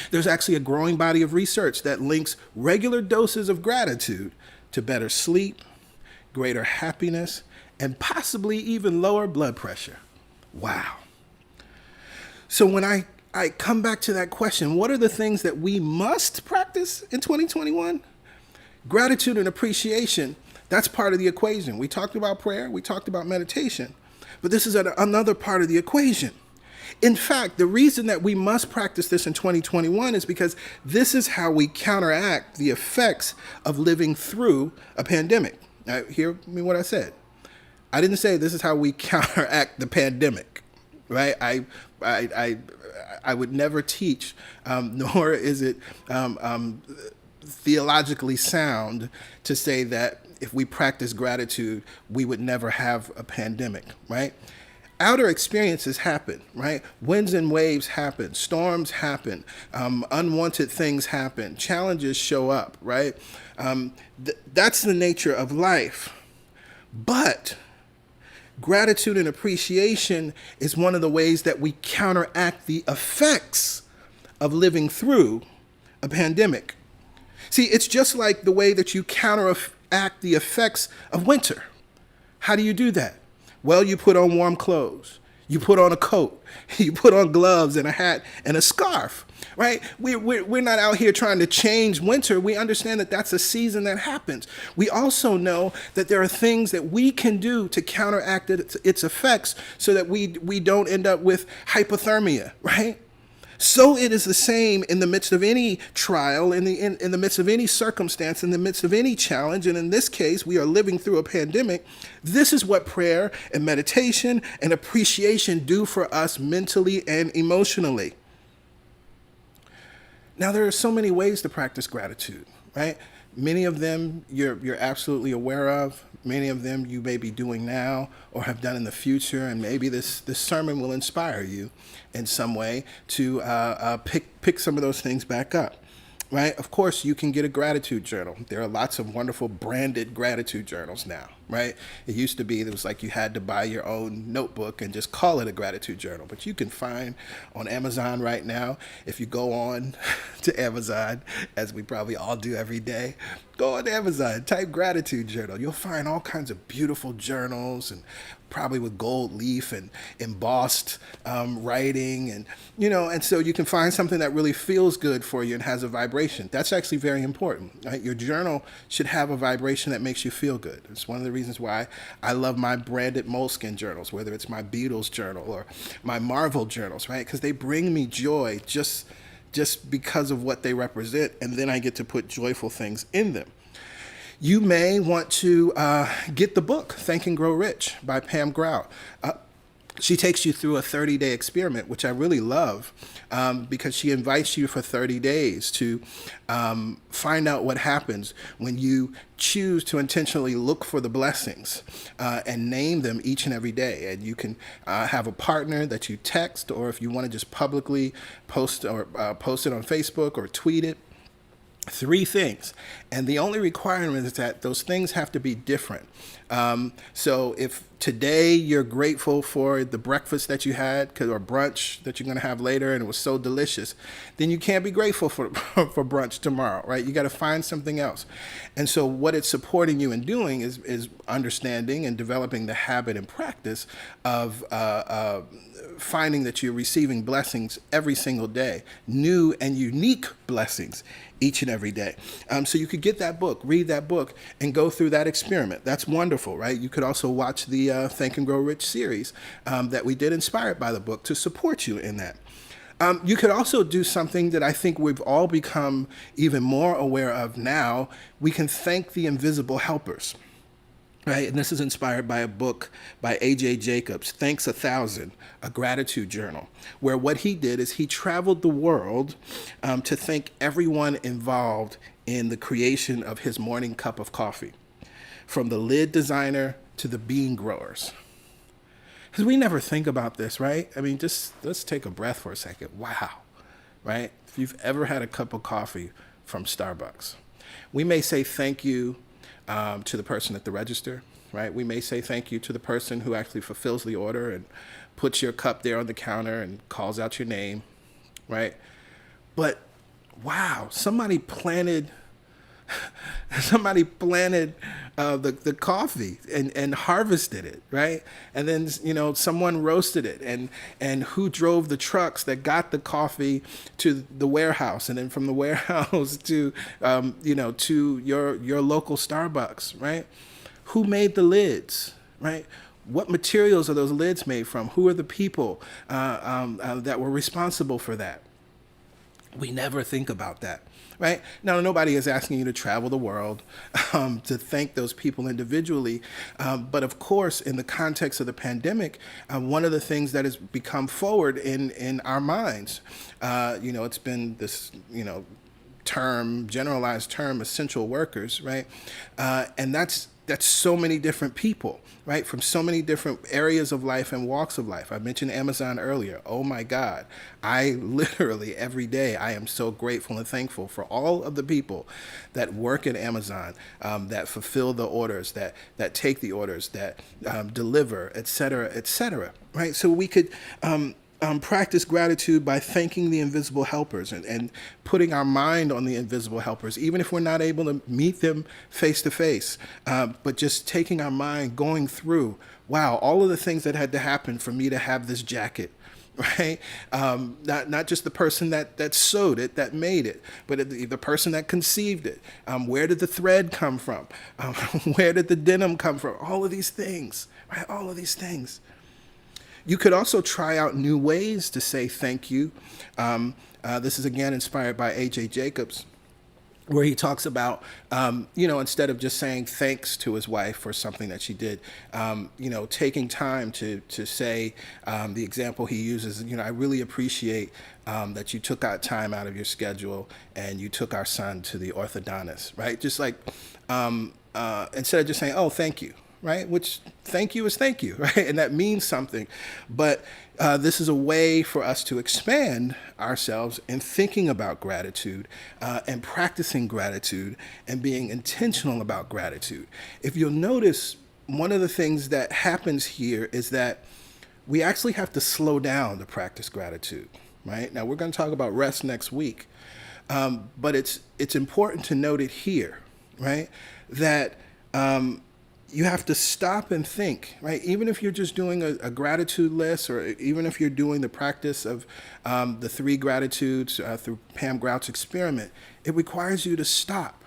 Speaker 1: There's actually a growing body of research that links regular doses of gratitude to better sleep, greater happiness, and possibly even lower blood pressure. Wow. So when I come back to that question, what are the things that we must practice in 2021? Gratitude and appreciation, that's part of the equation. We talked about prayer, we talked about meditation, but this is another part of the equation. In fact, the reason that we must practice this in 2021 is because this is how we counteract the effects of living through a pandemic. Now, hear me what I said. I didn't say this is how we counteract the pandemic, right? I would never teach, nor is it theologically sound to say that if we practice gratitude, we would never have a pandemic, right? Outer experiences happen, right? Winds and waves happen, storms happen, unwanted things happen, challenges show up, right? That's the nature of life. But gratitude and appreciation is one of the ways that we counteract the effects of living through a pandemic. See, it's just like the way that you counteract the effects of winter. How do you do that? Well, you put on warm clothes. You put on a coat. You put on gloves and a hat and a scarf, right? We're not out here trying to change winter. We understand that that's a season that happens. We also know that there are things that we can do to counteract its effects so that we don't end up with hypothermia, right? So it is the same in the midst of any trial, in the midst of any circumstance, in the midst of any challenge. And in this case, we are living through a pandemic. This is what prayer and meditation and appreciation do for us mentally and emotionally. Now, there are so many ways to practice gratitude, right? Many of them you're absolutely aware of. Many of them you may be doing now or have done in the future, and maybe this sermon will inspire you in some way to pick some of those things back up. Right? Of course, you can get a gratitude journal. There are lots of wonderful branded gratitude journals now, right? It used to be, it was like you had to buy your own notebook and just call it a gratitude journal. But you can find on Amazon right now, if you go on to Amazon, as we probably all do every day, go on Amazon, type gratitude journal. You'll find all kinds of beautiful journals, and probably with gold leaf and embossed writing, and so you can find something that really feels good for you and has a vibration. That's actually very important, right? Your journal should have a vibration that makes you feel good. It's one of the reasons why I love my branded Moleskine journals, whether it's my Beatles journal or my Marvel journals, right? Because they bring me joy just because of what they represent, and then I get to put joyful things in them. You may want to get the book, Think and Grow Rich by Pam Grau. She takes you through a 30-day experiment, which I really love, because she invites you for 30 days to find out what happens when you choose to intentionally look for the blessings and name them each and every day. And you can have a partner that you text, or if you want to just publicly post it on Facebook or tweet it. 3 things. And the only requirement is that those things have to be different. So if today you're grateful for the breakfast that you had or brunch that you're going to have later and it was so delicious, then you can't be grateful for brunch tomorrow, right? You got to find something else. And so what it's supporting you in doing is understanding and developing the habit and practice of finding that you're receiving blessings every single day, new and unique blessings each and every day. So you could get that book, read that book, and go through that experiment. That's wonderful, right? You could also watch the Think and Grow Rich series that we did inspired by the book to support you in that. You could also do something that I think we've all become even more aware of now. We can thank the invisible helpers. Right, and this is inspired by a book by A.J. Jacobs, Thanks 1,000, a gratitude journal, where what he did is he traveled the world to thank everyone involved in the creation of his morning cup of coffee, from the lid designer to the bean growers. Because we never think about this, right? I mean, just let's take a breath for a second. Wow, right? If you've ever had a cup of coffee from Starbucks, we may say thank you to the person at the register, right? We may say thank you to the person who actually fulfills the order and puts your cup there on the counter and calls out your name, right? But wow, somebody planted the coffee and harvested it, right? And then someone roasted it, and who drove the trucks that got the coffee to the warehouse, and then from the warehouse to to your local Starbucks, right? Who made the lids, right? What materials are those lids made from? Who are the people that were responsible for that? We never think about that. Right? Now, nobody is asking you to travel the world to thank those people individually. But of course, in the context of the pandemic, one of the things that has become forward in our minds, it's been this, term, generalized term, essential workers, right? And that's so many different people, right? From so many different areas of life and walks of life. I mentioned Amazon earlier. Oh my God. I literally every day, I am so grateful and thankful for all of the people that work at Amazon, that fulfill the orders, that take the orders, that deliver, et cetera, right? So we could practice gratitude by thanking the invisible helpers and putting our mind on the invisible helpers, even if we're not able to meet them face to face, but just taking our mind, going through, wow, all of the things that had to happen for me to have this jacket, right? Not just the person that sewed it, that made it, but the person that conceived it. Where did the thread come from? Where did the denim come from? All of these things, right? All of these things. You could also try out new ways to say thank you. This is again inspired by A.J. Jacobs, where he talks about, instead of just saying thanks to his wife for something that she did, taking time to say, the example he uses, I really appreciate that you took out time out of your schedule and you took our son to the orthodontist, right? Just like, instead of just saying, oh, thank you. Right? Which thank you is thank you, right? And that means something. But this is a way for us to expand ourselves in thinking about gratitude and practicing gratitude and being intentional about gratitude. If you'll notice, one of the things that happens here is that we actually have to slow down to practice gratitude, right? Now, we're going to talk about rest next week, but it's important to note it here, right? That you have to stop and think, right? Even if you're just doing a gratitude list, or even if you're doing the practice of the 3 gratitudes through Pam Grout's experiment, it requires you to stop,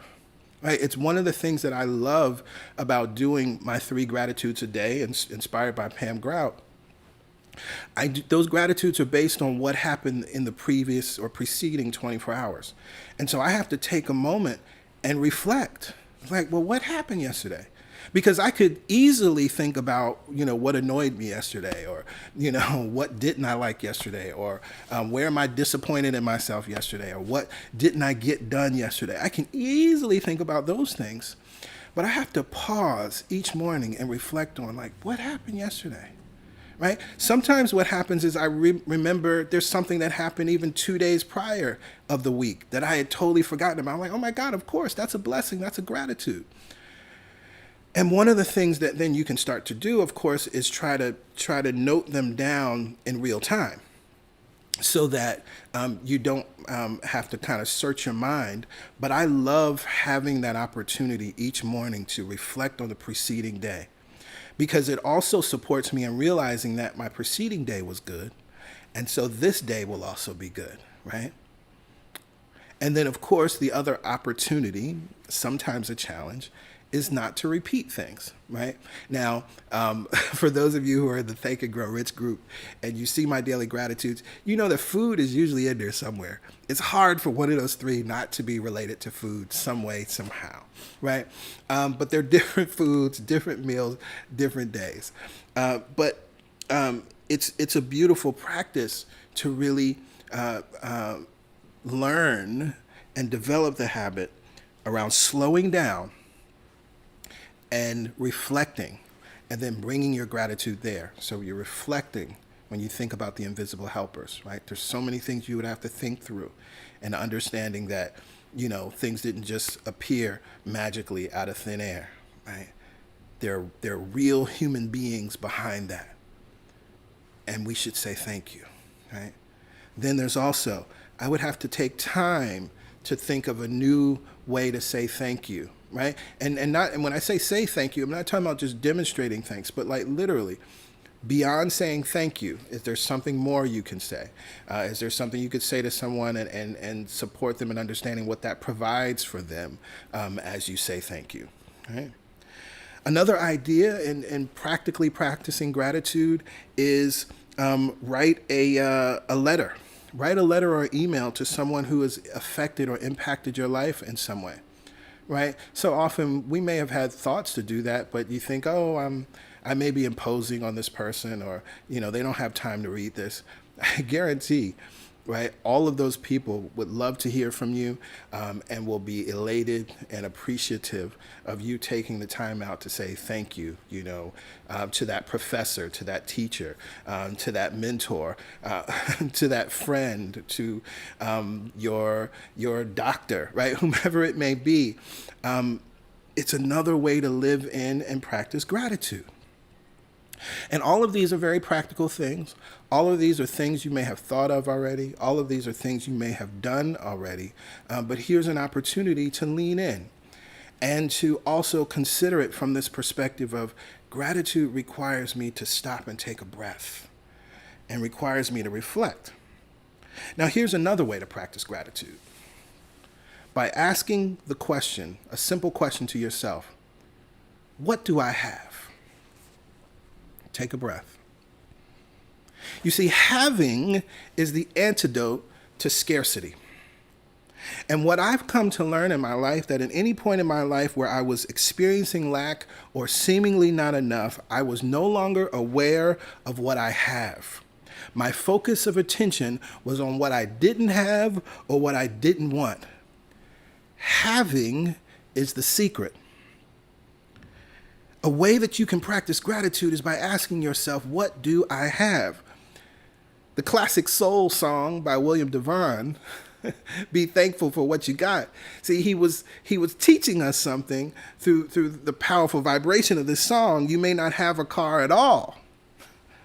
Speaker 1: right? It's one of the things that I love about doing my 3 gratitudes a day, inspired by Pam Grout. Those gratitudes are based on what happened in the previous or preceding 24 hours. And so I have to take a moment and reflect, like, well, what happened yesterday? Because I could easily think about, what annoyed me yesterday, or, what didn't I like yesterday, or where am I disappointed in myself yesterday, or what didn't I get done yesterday. I can easily think about those things, but I have to pause each morning and reflect on, like, what happened yesterday, right? Sometimes what happens is I remember there's something that happened even 2 days prior of the week that I had totally forgotten about. I'm like, oh my God, of course, that's a blessing, that's a gratitude. And one of the things that then you can start to do, of course, is try to note them down in real time, so that you don't have to kind of search your mind. But I love having that opportunity each morning to reflect on the preceding day, because it also supports me in realizing that my preceding day was good, and so this day will also be good, right? And then, of course, the other opportunity, sometimes a challenge, is not to repeat things, right? Now, for those of you who are in the Think and Grow Rich group and you see my daily gratitudes, you know that food is usually in there somewhere. It's hard for one of those 3 not to be related to food some way, somehow, right? But they're different foods, different meals, different days. But it's a beautiful practice to really learn and develop the habit around slowing down and reflecting, and then bringing your gratitude there. So you're reflecting when you think about the invisible helpers, right? There's so many things you would have to think through, and understanding that, things didn't just appear magically out of thin air, right? There are real human beings behind that. And we should say thank you, right? Then there's also, I would have to take time to think of a new way to say thank you, right? And when I say thank you, I'm not talking about just demonstrating thanks, but like literally, beyond saying thank you, is there something more you can say? Is there something you could say to someone and support them in understanding what that provides for them as you say thank you, right? Another idea in practically practicing gratitude is write a letter. Write a letter or email to someone who has affected or impacted your life in some way, right? So often we may have had thoughts to do that, but you think, oh, I may be imposing on this person, or, they don't have time to read this. I guarantee right? All of those people would love to hear from you, and will be elated and appreciative of you taking the time out to say thank you, to that professor, to that teacher, to that mentor, to that friend, to your doctor, right? Whomever it may be. It's another way to live in and practice gratitude. And all of these are very practical things. All of these are things you may have thought of already. All of these are things you may have done already. But here's an opportunity to lean in and to also consider it from this perspective of gratitude requires me to stop and take a breath and requires me to reflect. Now, here's another way to practice gratitude. By asking the question, a simple question to yourself, what do I have? Take a breath. You see, having is the antidote to scarcity. And what I've come to learn in my life, that at any point in my life where I was experiencing lack or seemingly not enough, I was no longer aware of what I have. My focus of attention was on what I didn't have or what I didn't want. Having is the secret. A way that you can practice gratitude is by asking yourself, what do I have? The classic soul song by William Devon, Be Thankful for What You Got. See, he was teaching us something through the powerful vibration of this song. You may not have a car at all.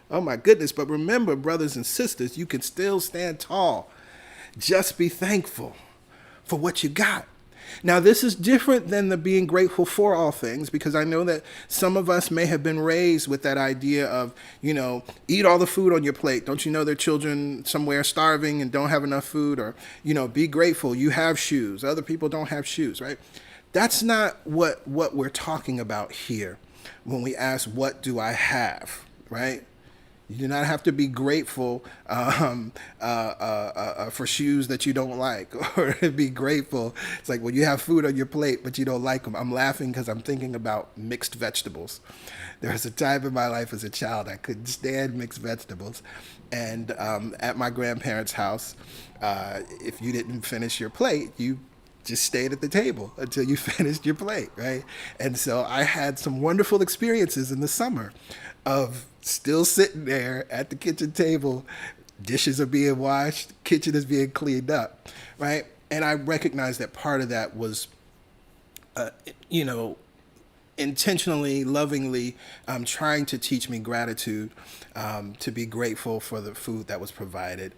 Speaker 1: Oh my goodness, but remember, brothers and sisters, you can still stand tall. Just be thankful for what you got. Now, this is different than the being grateful for all things, because I know that some of us may have been raised with that idea of, eat all the food on your plate. Don't you know there are children somewhere starving and don't have enough food? Or, be grateful. You have shoes. Other people don't have shoes, right? That's not what we're talking about here when we ask, what do I have, right? You do not have to be grateful for shoes that you don't like, or to be grateful. It's like when you have food on your plate, but you don't like them. I'm laughing because I'm thinking about mixed vegetables. There was a time in my life as a child I couldn't stand mixed vegetables. And at my grandparents' house, if you didn't finish your plate, you just stayed at the table until you finished your plate, right? And so I had some wonderful experiences in the summer of still sitting there at the kitchen table, dishes are being washed, kitchen is being cleaned up, right? And I recognized that part of that was, intentionally, lovingly trying to teach me gratitude, to be grateful for the food that was provided.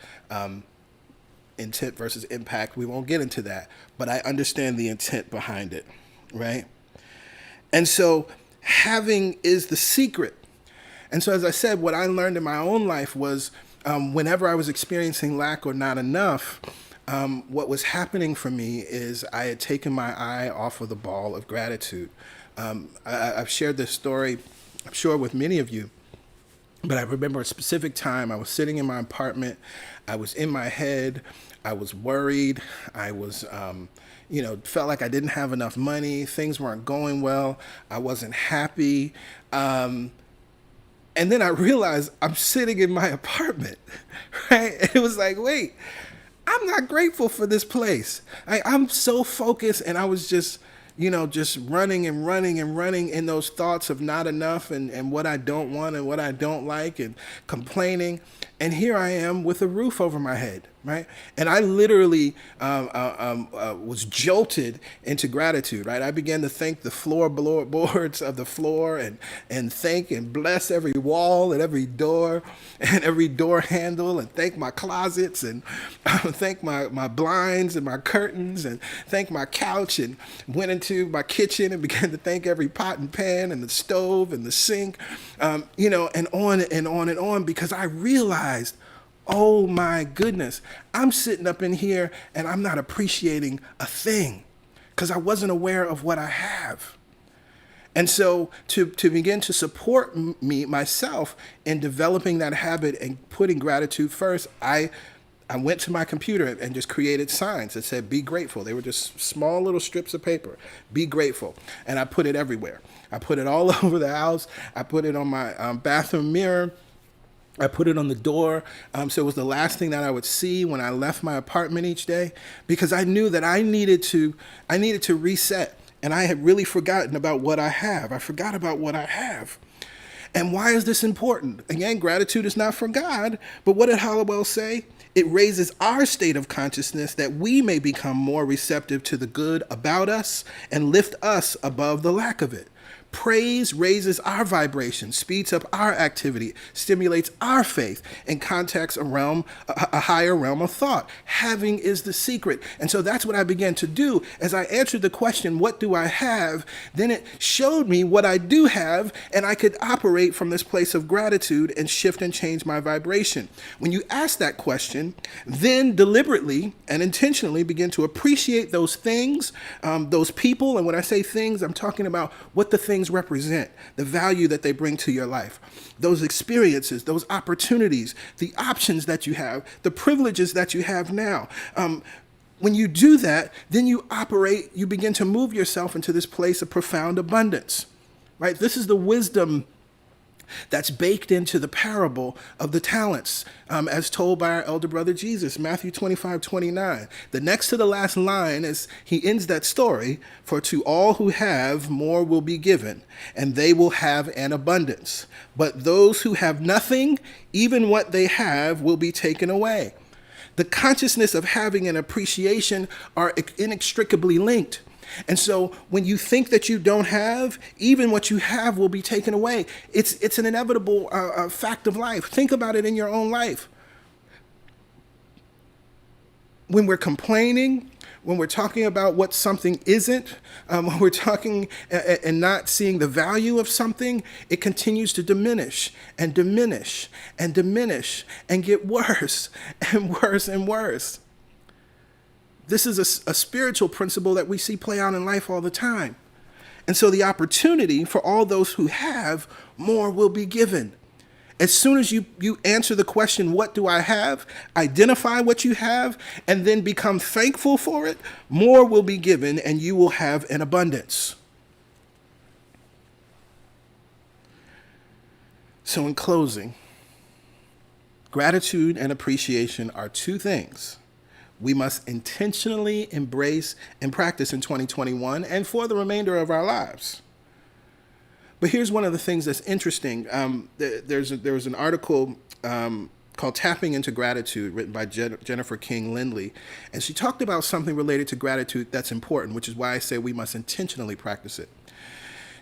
Speaker 1: Intent versus impact, we won't get into that, but I understand the intent behind it, right? And so having is the secret. And so, as I said, what I learned in my own life was whenever I was experiencing lack or not enough, what was happening for me is I had taken my eye off of the ball of gratitude. I've shared this story, I'm sure, with many of you, but I remember a specific time I was sitting in my apartment. I was in my head. I was worried. I was, felt like I didn't have enough money. Things weren't going well. I wasn't happy. And then I realized I'm sitting in my apartment, right? And it was like, wait, I'm not grateful for this place. I'm so focused, and I was just running and running and running in those thoughts of not enough and what I don't want and what I don't like and complaining. And here I am with a roof over my head, right? And I literally was jolted into gratitude, right? I began to thank the floorboards of the floor and thank and bless every wall and every door and every door handle, and thank my closets and thank my blinds and my curtains and thank my couch, and went into my kitchen and began to thank every pot and pan and the stove and the sink, and on and on and on, because I realized, oh my goodness, I'm sitting up in here and I'm not appreciating a thing because I wasn't aware of what I have. And so to begin to support myself in developing that habit and putting gratitude first, I went to my computer and just created signs that said, be grateful. They were just small little strips of paper, be grateful. And I put it everywhere. I put it all over the house. I put it on my bathroom mirror. I put it on the door, so it was the last thing that I would see when I left my apartment each day, because I knew that I needed to reset, and I had really forgotten about what I have. I forgot about what I have. And why is this important? Again, gratitude is not for God, but what did Hollowell say? It raises our state of consciousness that we may become more receptive to the good about us and lift us above the lack of it. Praise raises our vibration, speeds up our activity, stimulates our faith, and contacts a higher realm of thought. Having is the secret. And so that's what I began to do. As I answered the question, what do I have? Then it showed me what I do have, and I could operate from this place of gratitude and shift and change my vibration. When you ask that question, then deliberately and intentionally begin to appreciate those things, those people. And when I say things, I'm talking about what the things represent, the value that they bring to your life, those experiences, those opportunities, the options that you have, the privileges that you have now. When you do that, then you begin to move yourself into this place of profound abundance, right? This is the wisdom that's baked into the parable of the talents, as told by our elder brother Jesus, Matthew 25:29. The next to the last line is, he ends that story, for to all who have, more will be given, and they will have an abundance. But those who have nothing, even what they have, will be taken away. The consciousness of having and appreciation are inextricably linked. And so when you think that you don't have, even what you have will be taken away. It's an inevitable fact of life. Think about it in your own life. When we're complaining, when we're talking about what something isn't, when we're talking and not seeing the value of something, it continues to diminish and diminish and diminish and get worse and worse and worse. This is a spiritual principle that we see play out in life all the time. And so the opportunity for all those who have, more will be given. As soon as you answer the question, what do I have? Identify what you have, and then become thankful for it, more will be given, and you will have an abundance. So in closing, gratitude and appreciation are two things we must intentionally embrace and practice in 2021 and for the remainder of our lives. But here's one of the things that's interesting. There was an article called Tapping into Gratitude, written by Jennifer King Lindley. And she talked about something related to gratitude that's important, which is why I say we must intentionally practice it.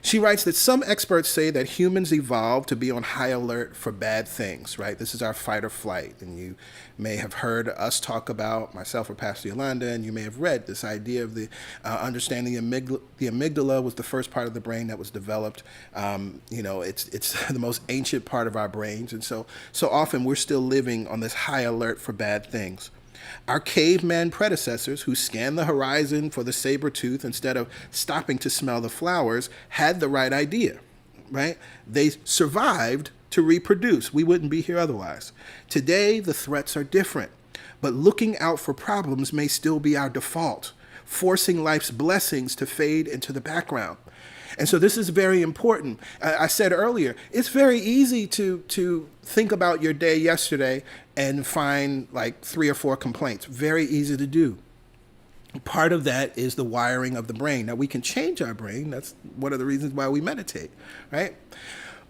Speaker 1: She writes that some experts say that humans evolved to be on high alert for bad things, right? This is our fight or flight. And you may have heard us talk about, myself or Pastor Yolanda, and you may have read this idea of the understanding the amygdala was the first part of the brain that was developed. It's the most ancient part of our brains. And so often we're still living on this high alert for bad things. Our caveman predecessors, who scanned the horizon for the saber tooth instead of stopping to smell the flowers, had the right idea, right? They survived to reproduce. We wouldn't be here otherwise. Today, the threats are different, but looking out for problems may still be our default, forcing life's blessings to fade into the background. And so this is very important. I said earlier, it's very easy to think about your day yesterday and find like 3 or 4 complaints. Very easy to do. Part of that is the wiring of the brain. Now, we can change our brain. That's one of the reasons why we meditate, right?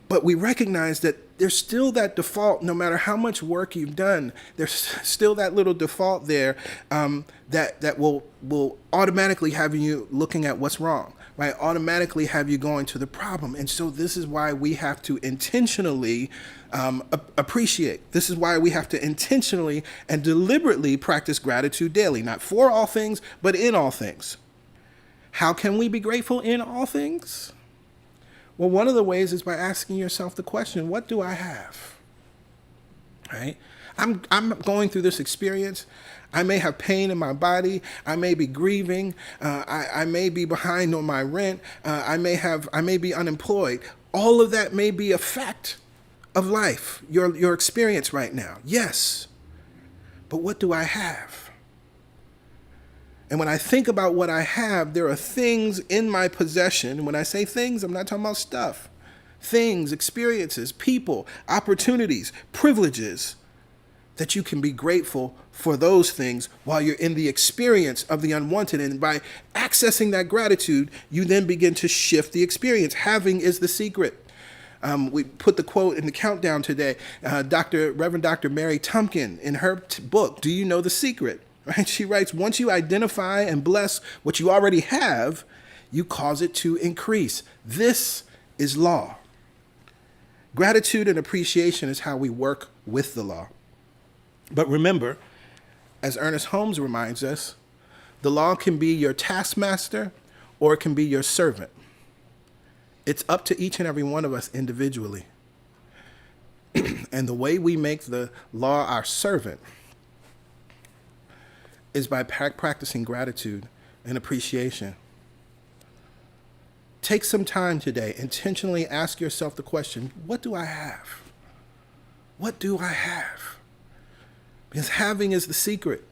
Speaker 1: But we recognize that there's still that default, no matter how much work you've done, there's still that little default there that will automatically have you looking at what's wrong, right? Automatically have you going to the problem. And so this is why we have to intentionally appreciate. This is why we have to intentionally and deliberately practice gratitude daily, not for all things, but in all things. How can we be grateful in all things? Well, one of the ways is by asking yourself the question, what do I have? Right? I'm going through this experience. I may have pain in my body. I may be grieving. I may be behind on my rent. I may be unemployed. All of that may be a fact of life, your experience right now. Yes. But what do I have? And when I think about what I have, there are things in my possession. When I say things, I'm not talking about stuff. things, experiences, people, opportunities, privileges, that you can be grateful for those things while you're in the experience of the unwanted. And by accessing that gratitude, you then begin to shift the experience. Having is the secret. We put the quote in the countdown today. Reverend Dr. Mary Tumpkin, in her book, Do You Know the Secret? Right? She writes, once you identify and bless what you already have, you cause it to increase. This is law. Gratitude and appreciation is how we work with the law. But remember, as Ernest Holmes reminds us, the law can be your taskmaster or it can be your servant. It's up to each and every one of us individually. And the way we make the law our servant is by practicing gratitude and appreciation. Take some time today, intentionally ask yourself the question, what do I have? What do I have? Because having is the secret.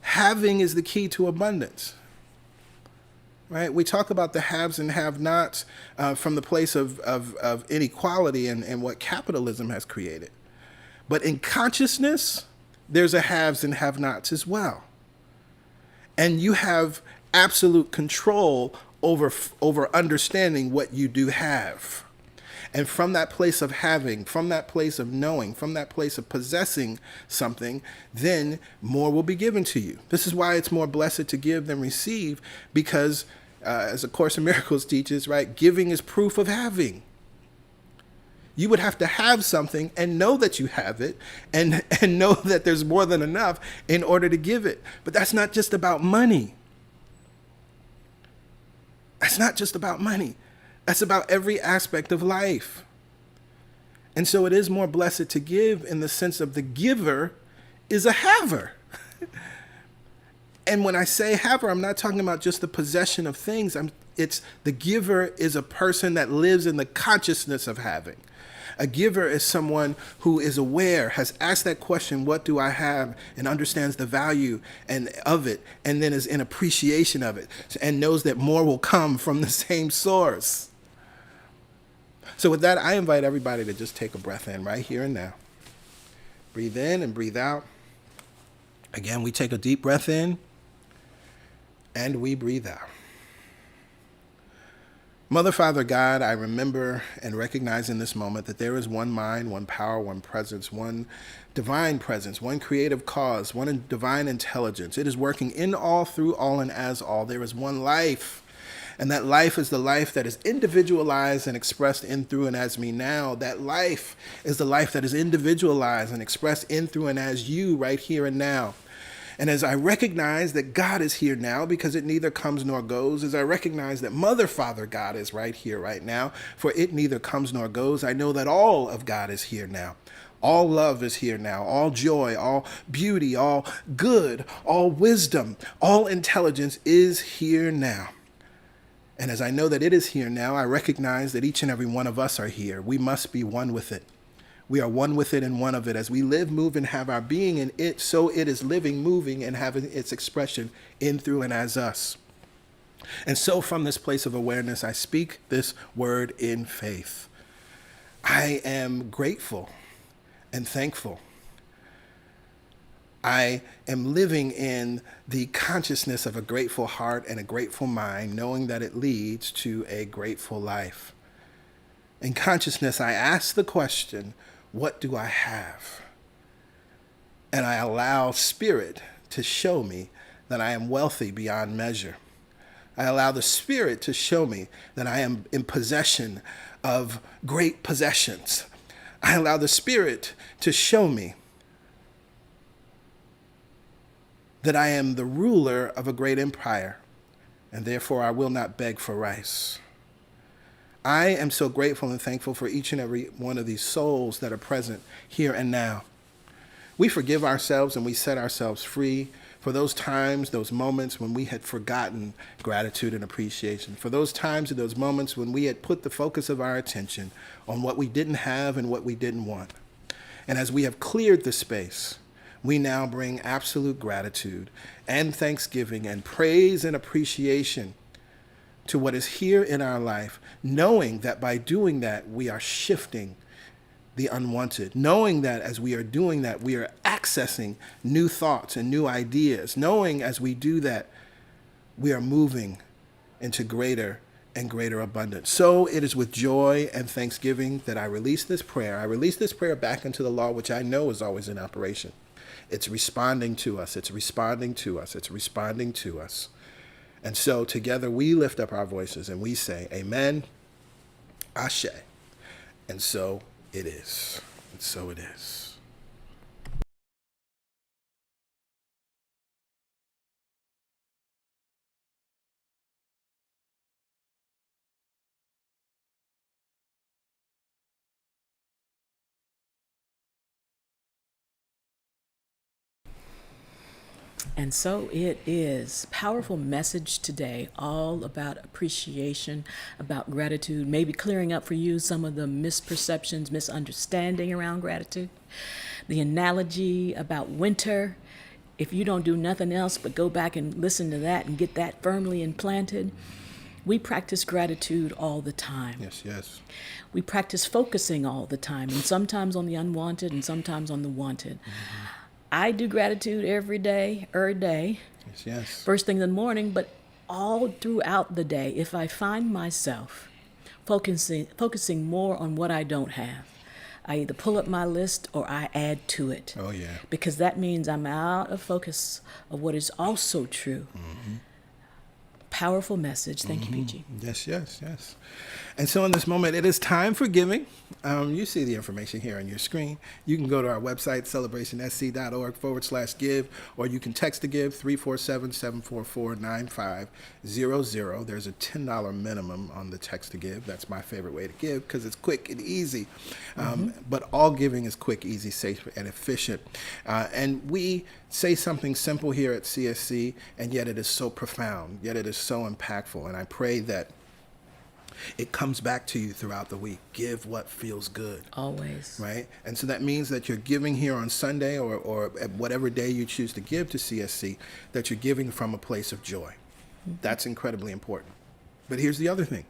Speaker 1: Having is the key to abundance. Right? We talk about the haves and have-nots from the place of inequality and what capitalism has created. But in consciousness, there's a haves and have-nots as well. And you have absolute control over understanding what you do have. And from that place of having, from that place of knowing, from that place of possessing something, then more will be given to you. This is why it's more blessed to give than receive, because as A Course in Miracles teaches, right, giving is proof of having. You would have to have something and know that you have it and know that there's more than enough in order to give it. But that's not just about money. That's not just about money. That's about every aspect of life. And so it is more blessed to give in the sense of the giver is a haver. And when I say haver, I'm not talking about just the possession of things. It's the giver is a person that lives in the consciousness of having. A giver is someone who is aware, has asked that question, what do I have, and understands the value of it, and then is in appreciation of it, and knows that more will come from the same source. So with that, I invite everybody to just take a breath in right here and now. Breathe in and breathe out. Again, we take a deep breath in, and we breathe out. Mother, Father, God, I remember and recognize in this moment that there is one mind, one power, one presence, one divine presence, one creative cause, one divine intelligence. It is working in all, through all, and as all. There is one life, and that life is the life that is individualized and expressed in, through, and as me now. That life is the life that is individualized and expressed in, through, and as you right here and now. And as I recognize that God is here now, because it neither comes nor goes, as I recognize that Mother, Father, God is right here, right now, for it neither comes nor goes, I know that all of God is here now. All love is here now. All joy, all beauty, all good, all wisdom, all intelligence is here now. And as I know that it is here now, I recognize that each and every one of us are here. We must be one with it. We are one with it and one of it. As we live, move, and have our being in it, so it is living, moving, and having its expression in, through, and as us. And so from this place of awareness, I speak this word in faith. I am grateful and thankful. I am living in the consciousness of a grateful heart and a grateful mind, knowing that it leads to a grateful life. In consciousness, I ask the question, what do I have? And I allow Spirit to show me that I am wealthy beyond measure. I allow the Spirit to show me that I am in possession of great possessions. I allow the Spirit to show me that I am the ruler of a great empire, and therefore I will not beg for rice. I am so grateful and thankful for each and every one of these souls that are present here and now. We forgive ourselves and we set ourselves free for those times, those moments when we had forgotten gratitude and appreciation, for those times and those moments when we had put the focus of our attention on what we didn't have and what we didn't want. And as we have cleared the space, we now bring absolute gratitude and thanksgiving and praise and appreciation to what is here in our life, knowing that by doing that, we are shifting the unwanted, knowing that as we are doing that, we are accessing new thoughts and new ideas, knowing as we do that, we are moving into greater and greater abundance. So it is with joy and thanksgiving that I release this prayer. I release this prayer back into the law, which I know is always in operation. It's responding to us. It's responding to us. It's responding to us. And so together we lift up our voices and we say, Amen, Ashe. And so it is. And so it is.
Speaker 2: And so it is. Powerful message today, all about appreciation, about gratitude, maybe clearing up for you some of the misperceptions, misunderstanding around gratitude. The analogy about winter, if you don't do nothing else but go back and listen to that and get that firmly implanted. We practice gratitude all the time.
Speaker 1: Yes, yes.
Speaker 2: We practice focusing all the time, and sometimes on the unwanted and sometimes on the wanted. Mm-hmm. I do gratitude every day.
Speaker 1: Yes, yes.
Speaker 2: First thing in the morning, but all throughout the day. If I find myself focusing more on what I don't have, I either pull up my list or I add to it.
Speaker 1: Oh, yeah.
Speaker 2: Because that means I'm out of focus of what is also true.
Speaker 1: Mm-hmm.
Speaker 2: Powerful message. Thank you, PG.
Speaker 1: Yes, yes, yes. And so in this moment, it is time for giving. You see the information here on your screen. You can go to our website, celebrationsc.org/give, or you can text to give 347-744-9500. There's a $10 minimum on the text to give. That's my favorite way to give because it's quick and easy. But all giving is quick, easy, safe, and efficient. And we say something simple here at CSC, and yet it is so profound, yet it is so impactful. And I pray that it comes back to you throughout the week. Give what feels good.
Speaker 2: Always.
Speaker 1: Right? And so that means that you're giving here on Sunday or at whatever day you choose to give to CSC, that you're giving from a place of joy. Mm-hmm. That's incredibly important. But here's the other thing.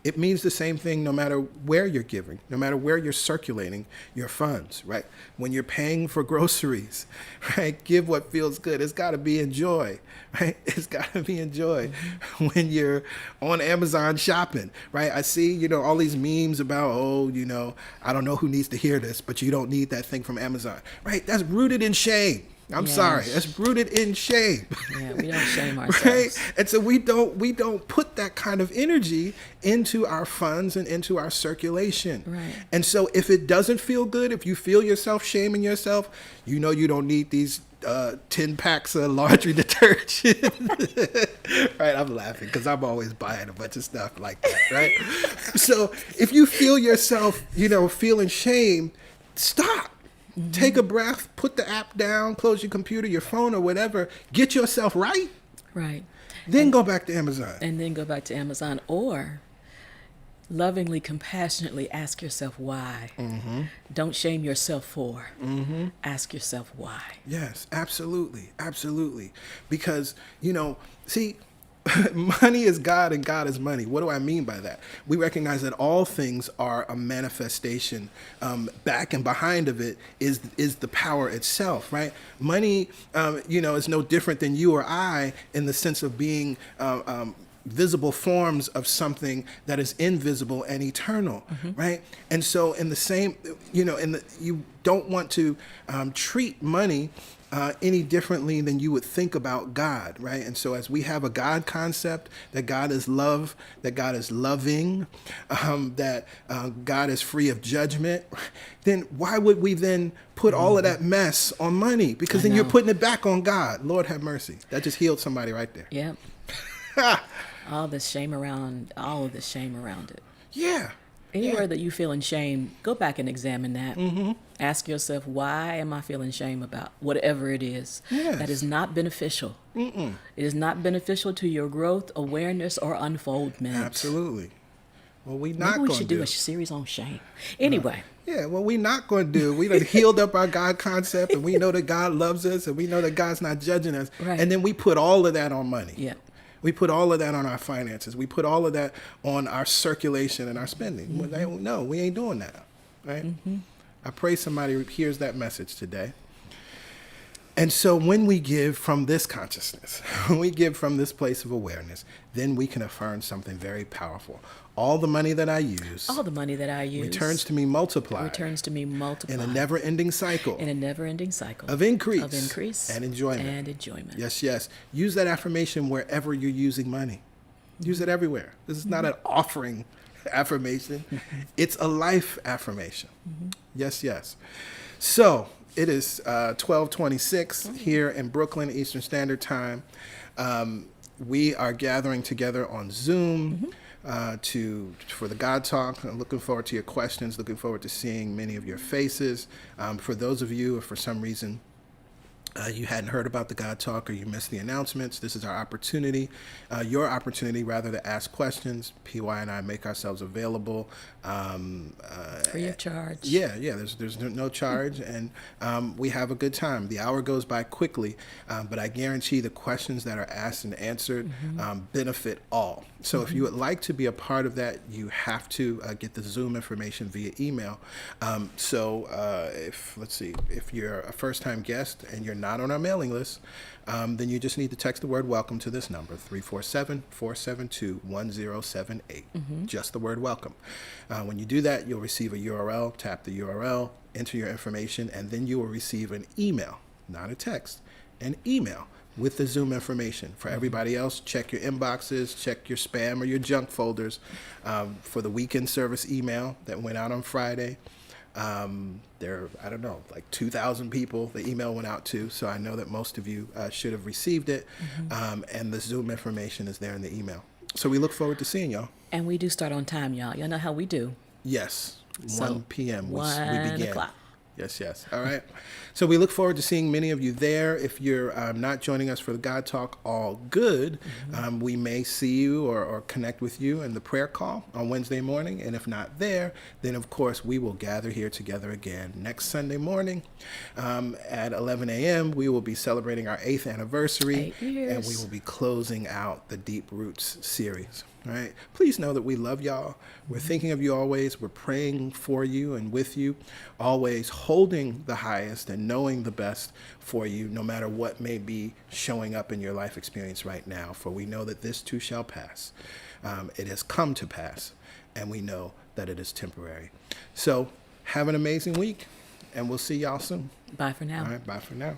Speaker 1: It means the same thing no matter where you're giving, no matter where you're circulating your funds, right? When you're paying for groceries, right? Give what feels good. It's got to be in joy, right? It's got to be in joy. Mm-hmm. When you're on Amazon shopping, right? I see, all these memes about, I don't know who needs to hear this, but you don't need that thing from Amazon, right? That's rooted in shame. I'm sorry. That's rooted in shame.
Speaker 2: Yeah, we don't shame ourselves.
Speaker 1: Right? And so we don't put that kind of energy into our funds and into our circulation.
Speaker 2: Right.
Speaker 1: And so if it doesn't feel good, if you feel yourself shaming yourself, you don't need these 10 packs of laundry detergent. Right? I'm laughing because I'm always buying a bunch of stuff like that, right? So if you feel yourself, feeling shame, stop. Mm-hmm. Take a breath, put the app down, close your computer, your phone, or whatever. Get yourself right.
Speaker 2: Right.
Speaker 1: Then go back to Amazon.
Speaker 2: And then go back to Amazon. Or lovingly, compassionately ask yourself why. Mm-hmm. Don't shame yourself for. Mm-hmm. Ask yourself why. Yes,
Speaker 1: absolutely. Absolutely. Because, see, money is God and God is money. What do I mean by that? We recognize that all things are a manifestation. Back and behind of it is the power itself, right? Money, is no different than you or I in the sense of being visible forms of something that is invisible and eternal, mm-hmm. right? And so in the same, you don't want to treat money any differently than you would think about God, right? And so as we have a God concept, that God is love, that God is loving, that God is free of judgment, then why would we then put all of that mess on money? Because then you're putting it back on God. Lord have mercy. That just healed somebody right there.
Speaker 2: Yep. all of the shame around it.
Speaker 1: Yeah.
Speaker 2: Anywhere that you feeling shame, go back and examine that. Mm-hmm. Ask yourself, why am I feeling shame about whatever it is?
Speaker 1: Yes.
Speaker 2: That is not beneficial. Mm-mm. It is not beneficial to your growth, awareness, or unfoldment.
Speaker 1: Absolutely. Well, we
Speaker 2: should do a series on shame. Anyway.
Speaker 1: Yeah, well, we're not going to do. We done healed up our God concept, and we know that God loves us, and we know that God's not judging us.
Speaker 2: Right.
Speaker 1: And then we put all of that on money.
Speaker 2: Yeah.
Speaker 1: We put all of that on our finances. We put all of that on our circulation and our spending. No, we ain't doing that, right? I pray somebody hears that message today. And so when we give from this consciousness, when we give from this place of awareness, then we can affirm something very powerful. All the money that I use returns to me multiplied in a never-ending cycle of increase and enjoyment. Yes. Use that affirmation wherever you're using money. Use it everywhere. This is not an offering affirmation. It's a life affirmation. Yes. So it is 12:26 here in Brooklyn, Eastern Standard Time. We are gathering together on Zoom for the God Talk. I'm looking forward to your questions, looking forward to seeing many of your faces. For those of you, if for some reason you hadn't heard about the God Talk or you missed the announcements, this is our opportunity, your opportunity rather, to ask questions. PY and I make ourselves available.
Speaker 2: Free of charge.
Speaker 1: Yeah, there's no charge, and we have a good time. The hour goes by quickly, but I guarantee the questions that are asked and answered benefit all. So if you would like to be a part of that, you have to get the Zoom information via email. If you're a first-time guest and you're not on our mailing list, then you just need to text the word welcome to this number, 347-472-1078. Just the word welcome. When you do that, you'll receive a URL. Tap the URL, enter your information, and then you will receive an email, not a text, an email with the Zoom information. For everybody else, check your inboxes, check your spam or your junk folders for the weekend service email that went out on Friday. There are, like 2,000 people the email went out to, so I know that most of you should have received it, and the Zoom information is there in the email. So we look forward to seeing y'all.
Speaker 2: And we do start on time, y'all. Y'all know how we do.
Speaker 1: Yes,
Speaker 2: So,
Speaker 1: 1 p.m. we
Speaker 2: 1
Speaker 1: begin.
Speaker 2: o'clock.
Speaker 1: Yes. All right. So we look forward to seeing many of you there. If you're not joining us for the God Talk, all good. We may see you or connect with you in the prayer call on Wednesday morning. And if not there, then of course we will gather here together again next Sunday morning at 11 a.m. We will be celebrating our 8th anniversary.
Speaker 2: 8 years.
Speaker 1: And we will be closing out the Deep Roots series. All right. Please know that we love y'all. We're thinking of you always. We're praying for you and with you, always holding the highest and knowing the best for you, no matter what may be showing up in your life experience right now. For we know that this too shall pass. It has come to pass, and we know that it is temporary. So have an amazing week, and we'll see y'all soon.
Speaker 2: Bye for now.
Speaker 1: All right. Bye for now.